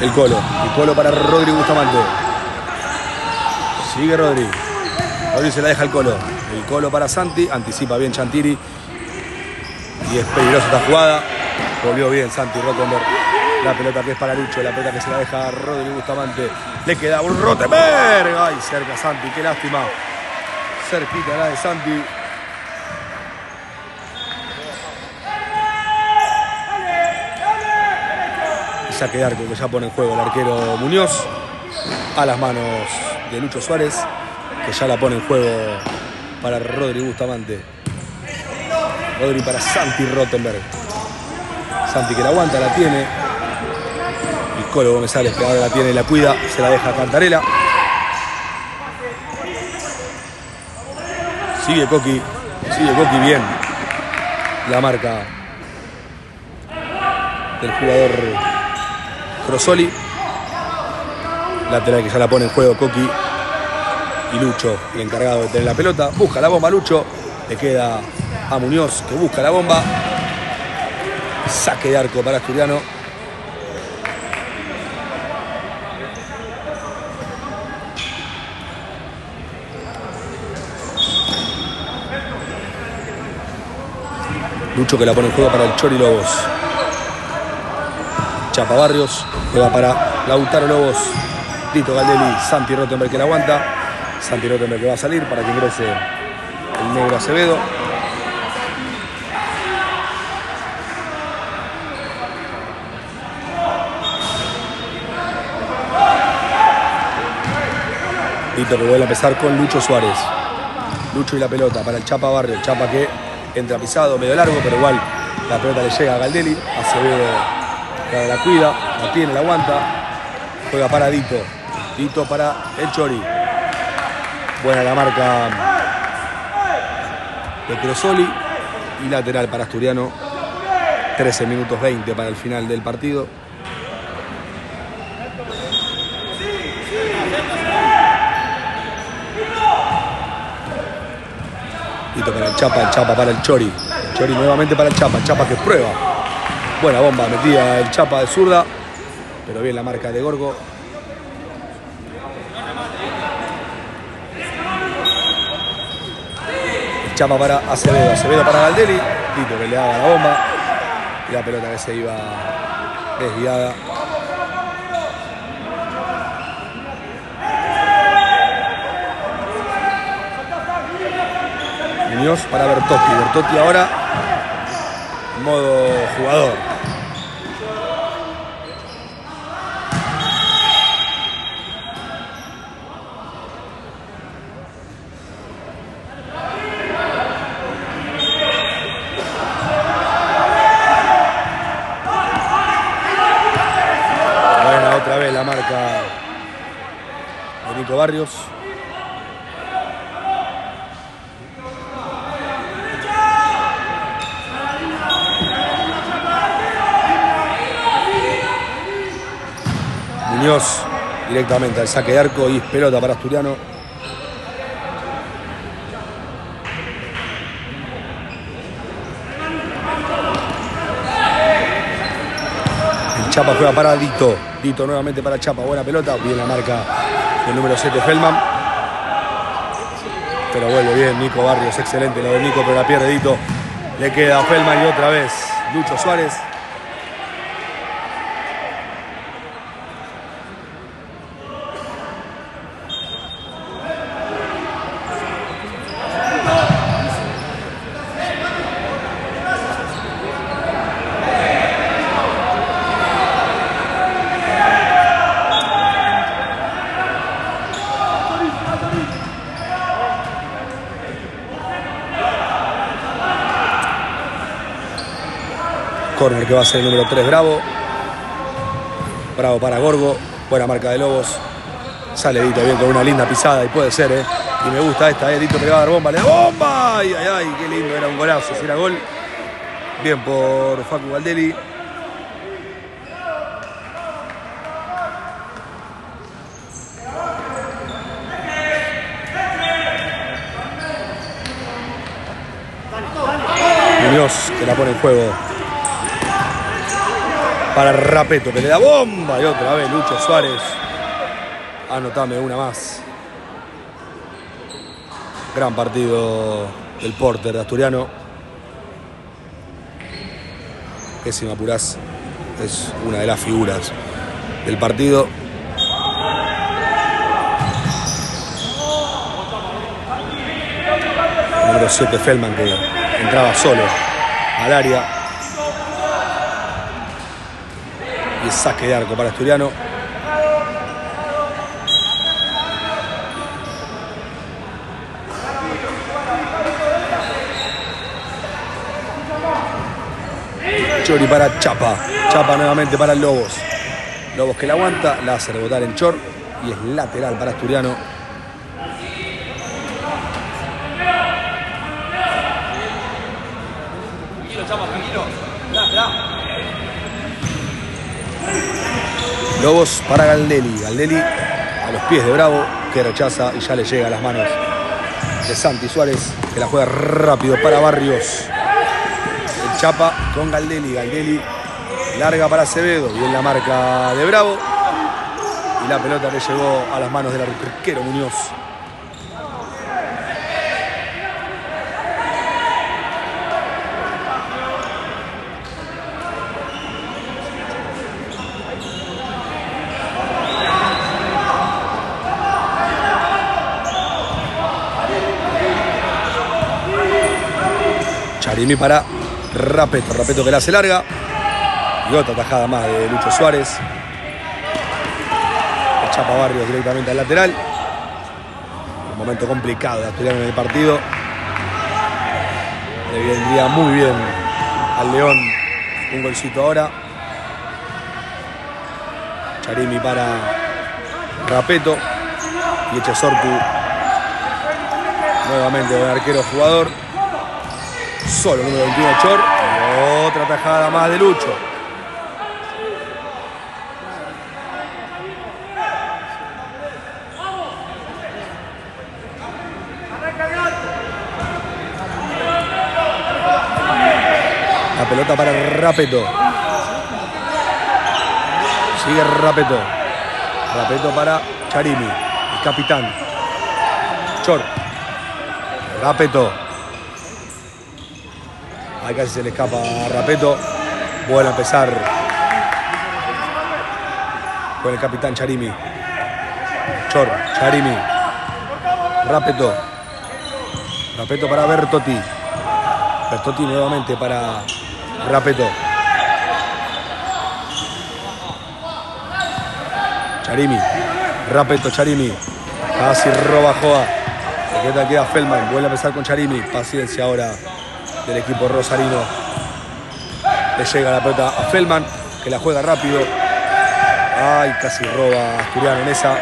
El colo para Rodri Bustamante. Sigue Rodri. Rodri se la deja al colo. El colo para Santi. Anticipa bien Chantiri. Y es peligrosa esta jugada. Volvió bien Santi Rottenberg. La pelota que es para Lucho. La pelota que se la deja a Rodri Bustamante. Le queda un Rottenberg. Ay, cerca Santi. Qué lástima. Cerquita la de Santi. Saque de arco que ya pone en juego el arquero Muñoz a las manos de Lucho Suárez, que ya la pone en juego para Rodri Bustamante. Rodri para Santi Rottenberg. Santi que la aguanta, la tiene. El Colo González que ahora la tiene y la cuida, se la deja a Cantarela. Sigue Coqui bien. La marca del jugador Crosoli. Lateral que ya la pone en juego Coqui. Y Lucho, el encargado de tener la pelota. Busca la bomba Lucho. Le queda a Muñoz que busca la bomba. Saque de arco para Asturiano. Lucho que la pone en juego para el Chori Lobos. Chapa Barrios, juega para Lautaro Lobos, Tito Galdelli, Santi Rottenberg que la aguanta. Santi Rottenberg que va a salir para que ingrese el negro Acevedo. Tito que vuelve a empezar con Lucho Suárez. Lucho y la pelota para el Chapa Barrio. El Chapa que entra pisado, medio largo, pero igual la pelota le llega a Galdelli. Acevedo la cuida, la tiene, la aguanta. Juega para Dito. Dito para el Chori. Buena la marca de Crosoli. Y lateral para Asturiano. 13 minutos 20 para el final del partido. Dito para el Chapa para el Chori. El Chori nuevamente para el Chapa que prueba. Buena bomba metida el Chapa de zurda. Pero bien la marca de Gorgo. El Chapa para Acevedo. Acevedo para Galdelli. Tito que le haga la bomba. Y la pelota que se iba desviada. Muñoz para Bertotti. Bertotti ahora en modo jugador. Buena otra vez la marca de Nico Barrios. Muñoz directamente al saque de arco y pelota para Asturiano. El Chapa juega para Dito. Dito nuevamente para Chapa. Buena pelota. Bien la marca del número 7 Feldman. Pero vuelve bien Nico Barrios. Excelente lo de Nico, pero la pierde Dito. Le queda a Feldman y otra vez Lucho Suárez. Corner que va a ser el número 3 Bravo. Bravo para Gorgo. Buena marca de Lobos. Sale Dito bien con una linda pisada y puede ser, Y me gusta esta, Dito que le va a dar bomba. ¡Le da bomba! ¡Ay, ay, ay! ¡Qué lindo! Era un golazo. Si era gol. Bien por Facu Galdelli. Muñoz que la pone en juego. Para Rapeto que le da bomba y otra vez Lucho Suárez. Anotame una más. Gran partido del Porter de Asturiano. Que si me apurás es una de las figuras del partido. Número 7 Feldman que entraba solo al área. Y saque de arco para Asturiano. Chori para Chapa. Chapa nuevamente para el Lobos. Lobos que la aguanta, la hace rebotar en Chor. Y es lateral para Asturiano. Lobos para Galdelli. Galdelli a los pies de Bravo, que rechaza y ya le llega a las manos de Santi Suárez, que la juega rápido para Barrios. El Chapa con Galdelli. Galdelli larga para Acevedo. Bien la marca de Bravo. Y la pelota le llegó a las manos del arquero Muñoz. Charini para Rapeto. Rapeto que la hace larga. Y otra tajada más de Lucho Suárez. El Chapa Barrios directamente al lateral. momento complicado de Asturiano en el partido. Le vendría muy bien al León un golcito ahora. Charimi para Rapeto. Y Echesortu nuevamente con el arquero jugador. Solo número 21 Chor. Y otra tajada más de Lucho. La pelota para Rapeto. Sigue Rapeto. Rapeto para Charimi, el capitán. Chor. Rapeto. Ahí casi se le escapa a Rapeto. Vuelve a empezar con el capitán Charimi. Chor, Charimi. Rapeto. Rapeto para Bertotti. Bertotti nuevamente para Rapeto. Charimi. Rapeto, Charimi. Casi roba Joa. Queda Feldman. Vuelve a empezar con Charimi. Paciencia ahora del equipo rosarino. Le llega la pelota a Feldman, que la juega rápido. Ay, casi roba Asturiano en esa.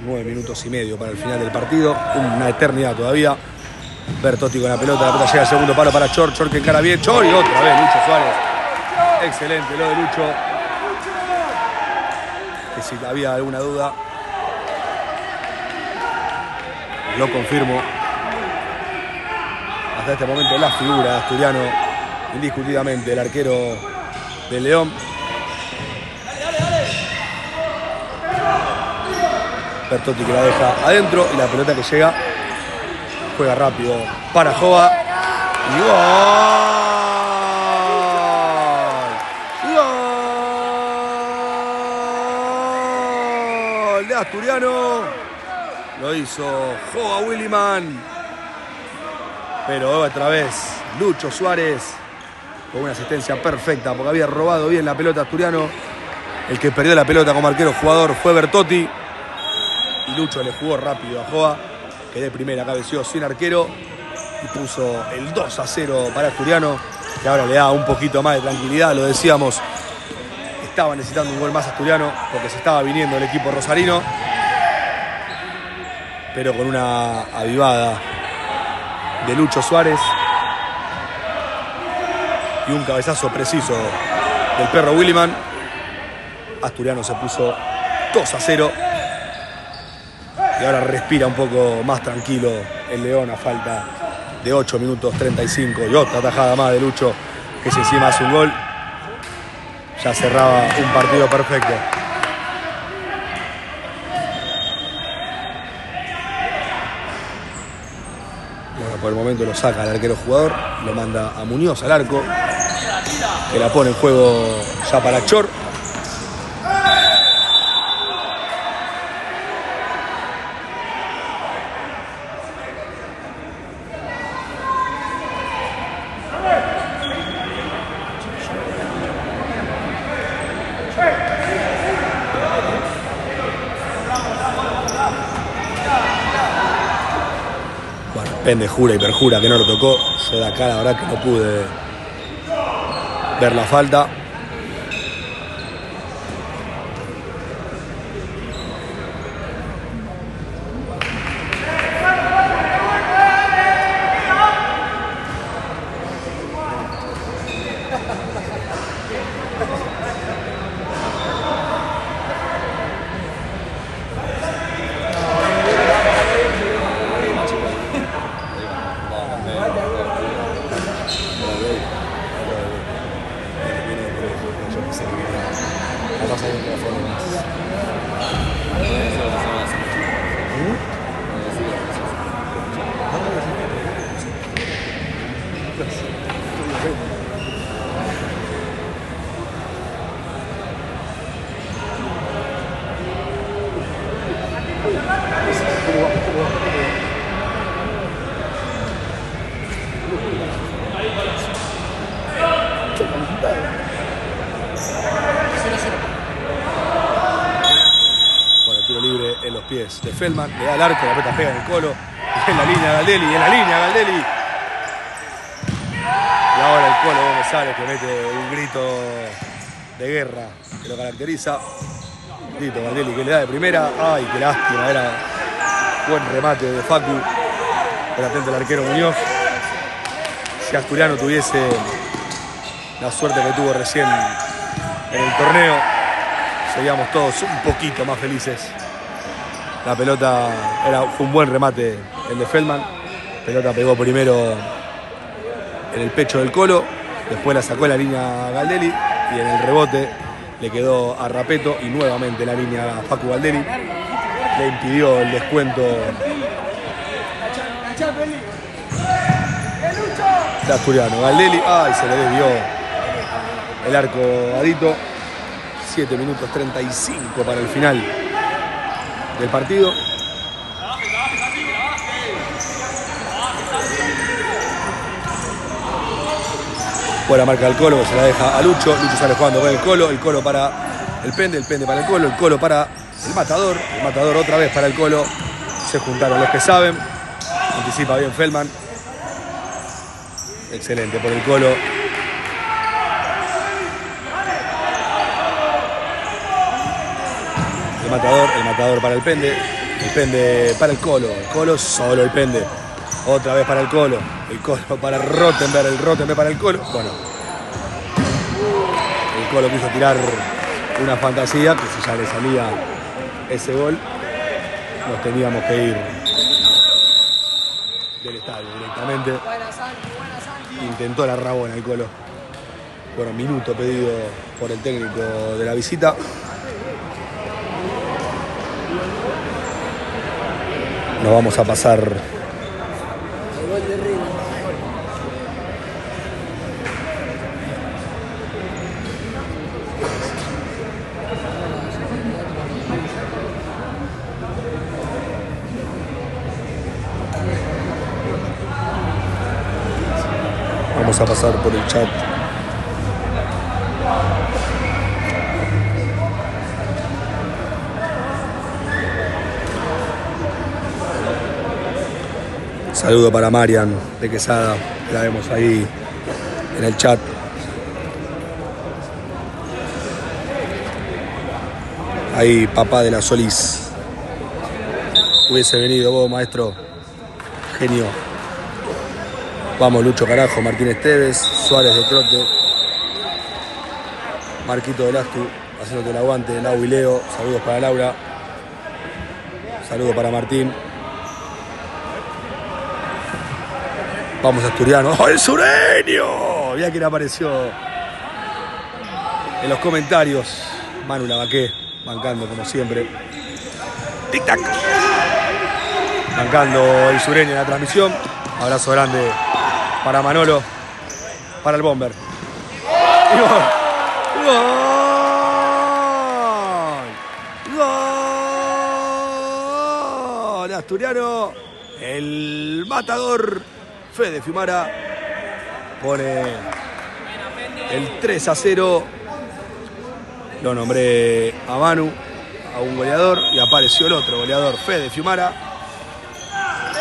9 minutos y medio para el final del partido. Una eternidad todavía. Bertotti con la pelota llega al segundo palo para Chor. Chor que encara bien. Chor y otra vez Lucho Suárez. Excelente lo de Lucho. Que si había alguna duda, lo confirmo. Hasta este momento la figura de Asturiano, indiscutidamente el arquero del León. Bertotti que la deja adentro y la pelota que llega, juega rápido para Joa y gol de Asturiano. Lo hizo Joa Williman, pero otra vez Lucho Suárez con una asistencia perfecta porque había robado bien la pelota Asturiano. El que perdió la pelota como arquero jugador fue Bertotti y Lucho le jugó rápido a Joa, que de primera cabeció sin arquero y puso el 2-0 para Asturiano, que ahora le da un poquito más de tranquilidad. Lo decíamos, estaba necesitando un gol más Asturiano porque se estaba viniendo el equipo rosarino, pero con una avivada de Lucho Suárez y un cabezazo preciso del perro Williman, Asturiano se puso 2-0 y ahora respira un poco más tranquilo el León a falta de 8 minutos 35 y otra tajada más de Lucho, que si encima hace un gol ya cerraba un partido perfecto. Bueno, por el momento lo saca el arquero jugador, lo manda a Muñoz al arco, que la pone en juego ya para Chor. Pende, jura y perjura que no lo tocó. Yo de acá la verdad que no pude ver la falta. Feldman, le da al arco, la pelota pega en el Colo, en la línea Galdelli, en la línea Galdelli. Y ahora el Colo González que mete un grito de guerra que lo caracteriza. Grito Galdelli que le da de primera. Ay, qué lástima, era buen remate de Facu. Pero atento el arquero Muñoz. Si Asturiano tuviese la suerte que tuvo recién en el torneo, seríamos todos un poquito más felices. La pelota fue un buen remate el de Feldman. La pelota pegó primero en el pecho del Colo, después la sacó en la línea Galdelli y en el rebote le quedó a Rapeto y nuevamente la línea Facu Galdelli le impidió el descuento de Asturiano. Galdelli, ay, se le desvió el arco Adito. 7 minutos 35 para el final del partido. Buena marca del Colo, que se la deja a Lucho. Lucho sale jugando con el Colo para el Pende para el Colo para el Matador otra vez para el Colo. Se juntaron los que saben. Anticipa bien Feldman. Excelente por el Colo. El Matador para el Pende para el Colo solo el Pende. Otra vez para el Colo para Rottenberg, el Rottenberg para el Colo. Bueno, el Colo quiso tirar una fantasía, que si ya le salía ese gol, nos teníamos que ir del estadio directamente. Intentó la rabona el Colo. Bueno, minuto pedido por el técnico de la visita. Nos vamos a pasar por el chat. Saludo para Marian de Quesada, la vemos ahí en el chat. Ahí papá de la Solís. Hubiese venido vos, maestro. Genio. Vamos Lucho carajo, Martínez Tevez, Suárez de trote. Marquito del Astu, haciéndote el aguante, Lau y Leo. Saludos para Laura. Saludos para Martín. Vamos Asturiano. ¡Oh, el sureño! Mirá quién apareció en los comentarios. Manu Lavaqué, bancando como siempre. Tic-tac. Bancando el sureño en la transmisión. Abrazo grande para Manolo, para el Bomber. Y gol. ¡Gol! Asturiano, el matador Fede Fiumara pone el 3-0. Lo nombré a Manu, a un goleador, y apareció el otro goleador, Fede Fiumara,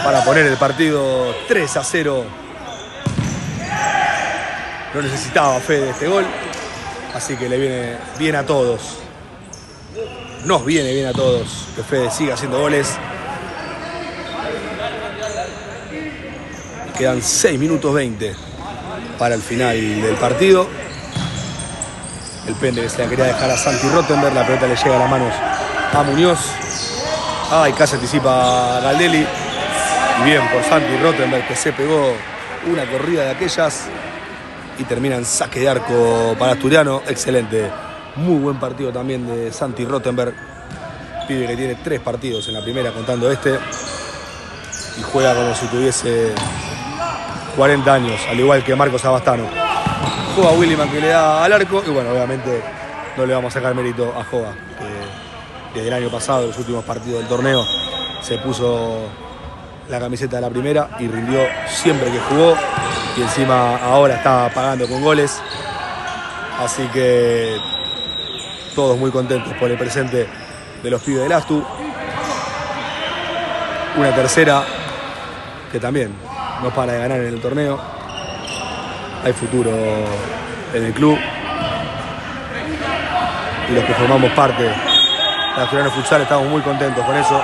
para poner el partido 3-0. No necesitaba Fede este gol, así que le viene bien a todos. Nos viene bien a todos que Fede siga haciendo goles. Quedan 6 minutos 20 para el final del partido. El Pende que se la quería dejar a Santi Rottenberg. La pelota le llega a las manos a Muñoz. Ay, casi anticipa Galdelli. Y bien por Santi Rottenberg, que se pegó una corrida de aquellas. Y termina en saque de arco para Asturiano. Excelente. Muy buen partido también de Santi Rottenberg. Pibe que tiene 3 partidos en la primera, contando este. Y juega como si tuviese 40 años, al igual que Marcos Abastano. Joa Williman que le da al arco. Y bueno, obviamente no le vamos a sacar mérito a Joa, que desde el año pasado, los últimos partidos del torneo, se puso la camiseta de la primera y rindió siempre que jugó. Y encima ahora está pagando con goles. Así que todos muy contentos por el presente de los pibes del Astu. una tercera que también no para de ganar en el torneo. Hay futuro en el club. Y los que formamos parte de Asturiano Futsal estamos muy contentos con eso,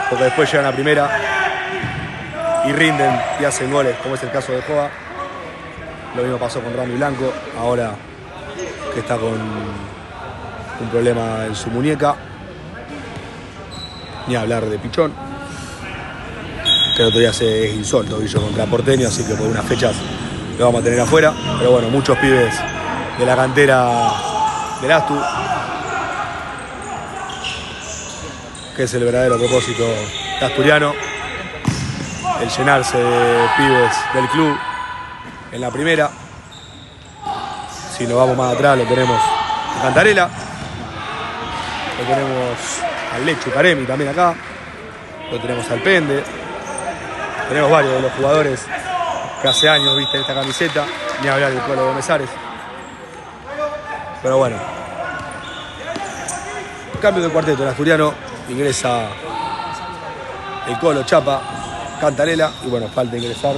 porque después llegan a primera y rinden y hacen goles, como es el caso de Joa. Lo mismo pasó con Rami Blanco, ahora que está con un problema en su muñeca. Ni hablar de Pichón, que el otro día se esguinzó el tobillo contra Porteño, así que por unas fechas lo vamos a tener afuera. Pero bueno, muchos pibes de la cantera del Astu, que es el verdadero propósito de Asturiano, el llenarse de pibes del club en la primera. Si nos vamos más atrás, lo tenemos a Cantarela, lo tenemos al Lechu Caremi también acá, lo tenemos al Pende, tenemos varios de los jugadores que hace años visten esta camiseta, ni hablar del Colo de Mesares. Pero bueno, cambio de cuarteto en Asturiano, ingresa el Colo, Chapa, Cantarela y bueno, falta ingresar,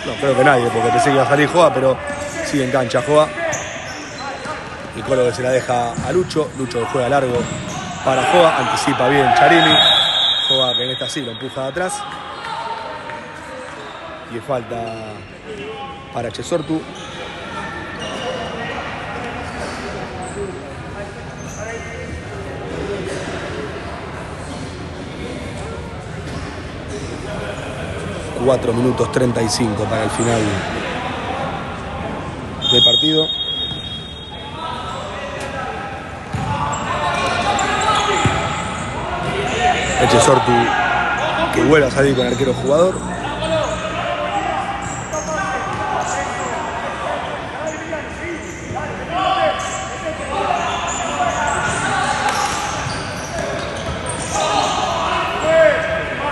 no creo que nadie, porque pensé que iba a salir Joa, pero sigue en cancha Joa. El Colo que se la deja a Lucho, Lucho juega largo para Joa, anticipa bien Charimi, Joa que en esta sí lo empuja de atrás. Y falta para Chesortu. Cuatro minutos 35 para el final del partido. El Chesortu que vuelve a salir con arquero jugador.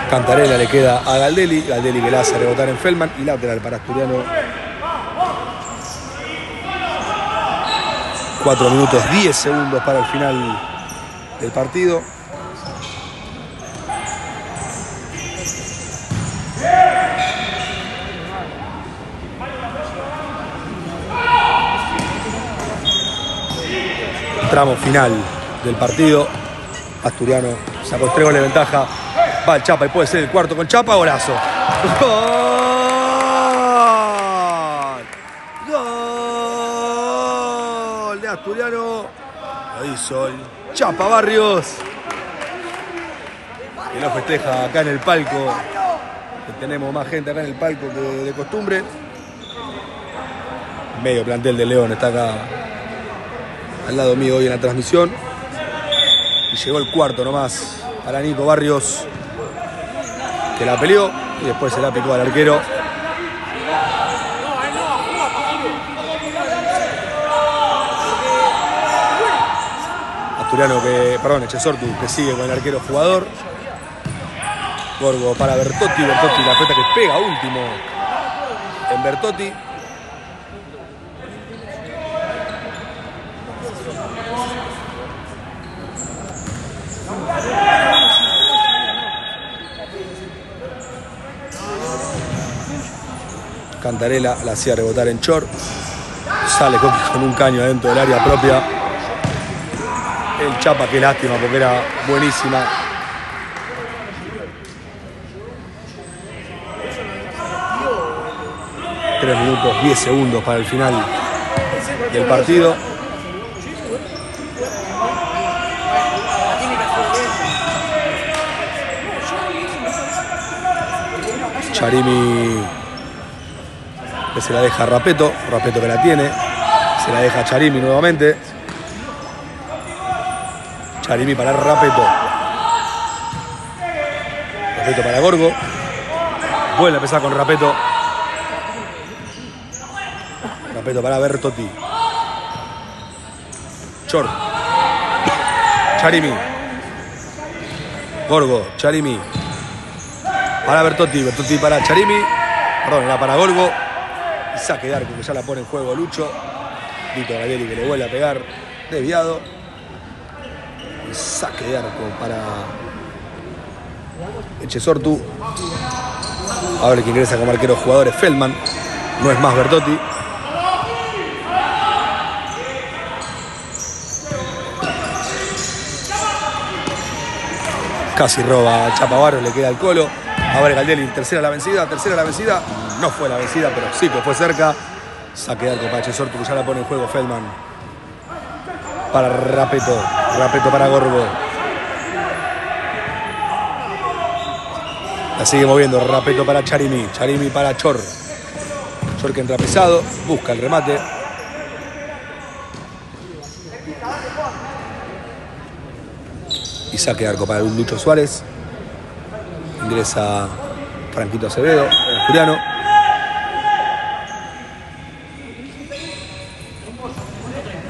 Cantarela le queda a Galdelli, Galdelli que la hace rebotar en Feldman y lateral para Asturiano. 4 minutos 10 segundos para el final del partido. Tramo final del partido. Asturiano sacó 3 goles de ventaja. Va el Chapa y puede ser el cuarto con Chapa. Golazo. ¡Gol! ¡Gol de Asturiano! Lo hizo el Chapa Barrios, que lo festeja acá en el palco. Que tenemos más gente acá en el palco que de costumbre. Medio plantel de León está acá al lado mío hoy en la transmisión. Y llegó el cuarto nomás para Nico Barrios, que la peleó y después se la picó al arquero. Asturiano Chesortu que sigue con el arquero jugador. Gorgo para Bertotti, Bertotti la pelota que pega último en Bertotti. Cantarela la hacía rebotar en Chor. Sale con un caño adentro del área propia. El Chapa, qué lástima porque era buenísima. Tres minutos 10 segundos para el final del partido. Charimi que se la deja a Rapeto, Rapeto que la tiene, se la deja a Charimi nuevamente. Charimi para Rapeto. Rapeto para Gorgo. Vuelve a empezar con Rapeto. Rapeto para Bertotti. Chor. Charimi. Gorgo, Charimi. Para Bertotti, Bertotti para Charimi. Perdón, era para Gorgo. Y saque de arco que ya la pone en juego Lucho. Vito Galleri que le vuelve a pegar. Desviado. Y saque de arco para Echesortu. Ahora el que ingresa como arquero jugador es Feldman. No es más Bertotti. Casi roba Chapabarro, le queda el Colo. Ahora Galdelli, tercera la vencida. No fue la vencida, pero sí que fue cerca. Saque de arco para Echesortu, que ya la pone en juego Feldman. Para Rapeto. Rapeto para Gorgo. La sigue moviendo. Rapeto para Charimi. Charimi para Chor. Chor que entra pesado. Busca el remate. Y saque de arco para Lucho Suárez. Ingresa Franquito Acevedo, el asturiano.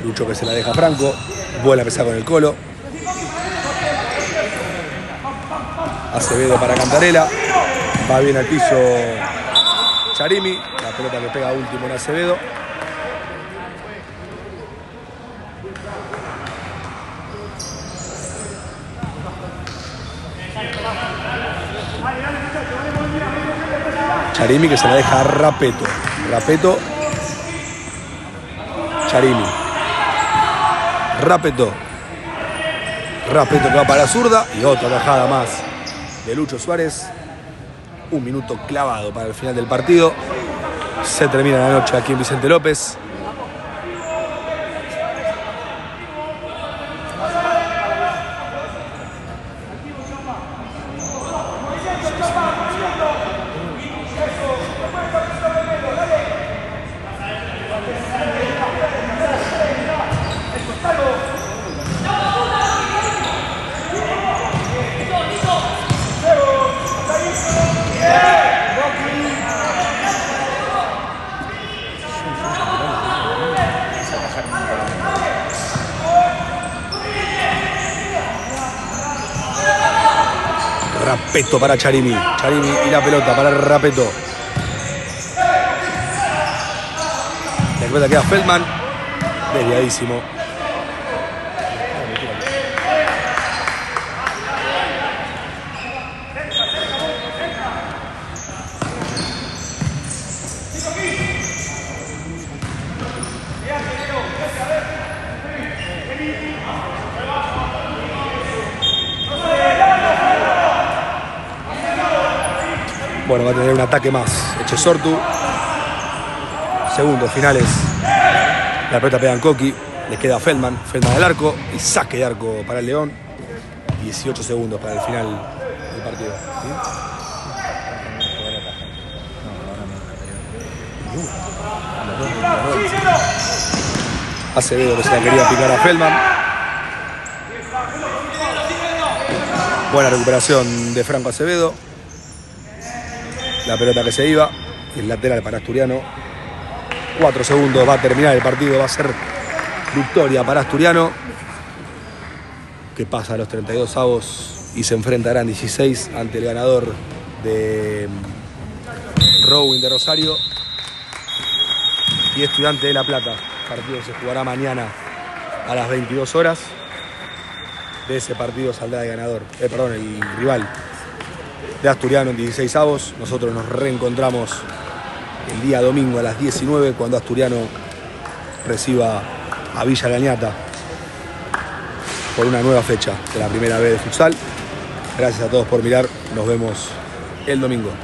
Lucho que se la deja a Franco. Vuela a pesar con el Colo. Acevedo para Cantarela. Va bien al piso Charimi. La pelota que pega último en Acevedo. Charimi que se la deja a Rapeto. Rapeto. Charimi. Rapeto. Rapeto que va para la zurda. Y otra tajada más de Lucho Suárez. Un minuto clavado para el final del partido. Se termina la noche aquí en Vicente López. Rapeto para Charimi. Charimi y la pelota para Rapeto. La pelota queda Feldman. Desviadísimo. Bueno, va a tener un ataque más Echesortu. Segundos finales. La pelota pega en Coqui. Le queda a Feldman. Feldman al arco. Y saque de arco para el León. 18 segundos para el final del partido. Acevedo que se la quería picar a Feldman. Buena recuperación de Franco Acevedo. La pelota que se iba. El lateral para Asturiano. 4 segundos va a terminar el partido. Va a ser victoria para Asturiano, que pasa a los 32 avos y se enfrentarán 16 ante el ganador de Rowing de Rosario y Estudiante de La Plata. El partido se jugará mañana a las 22 horas. De ese partido saldrá el ganador, el rival de Asturiano en 16 avos. Nosotros nos reencontramos el día domingo a las 19 cuando Asturiano reciba a Villa Lañata por una nueva fecha de la primera B de futsal. Gracias a todos por mirar. Nos vemos el domingo.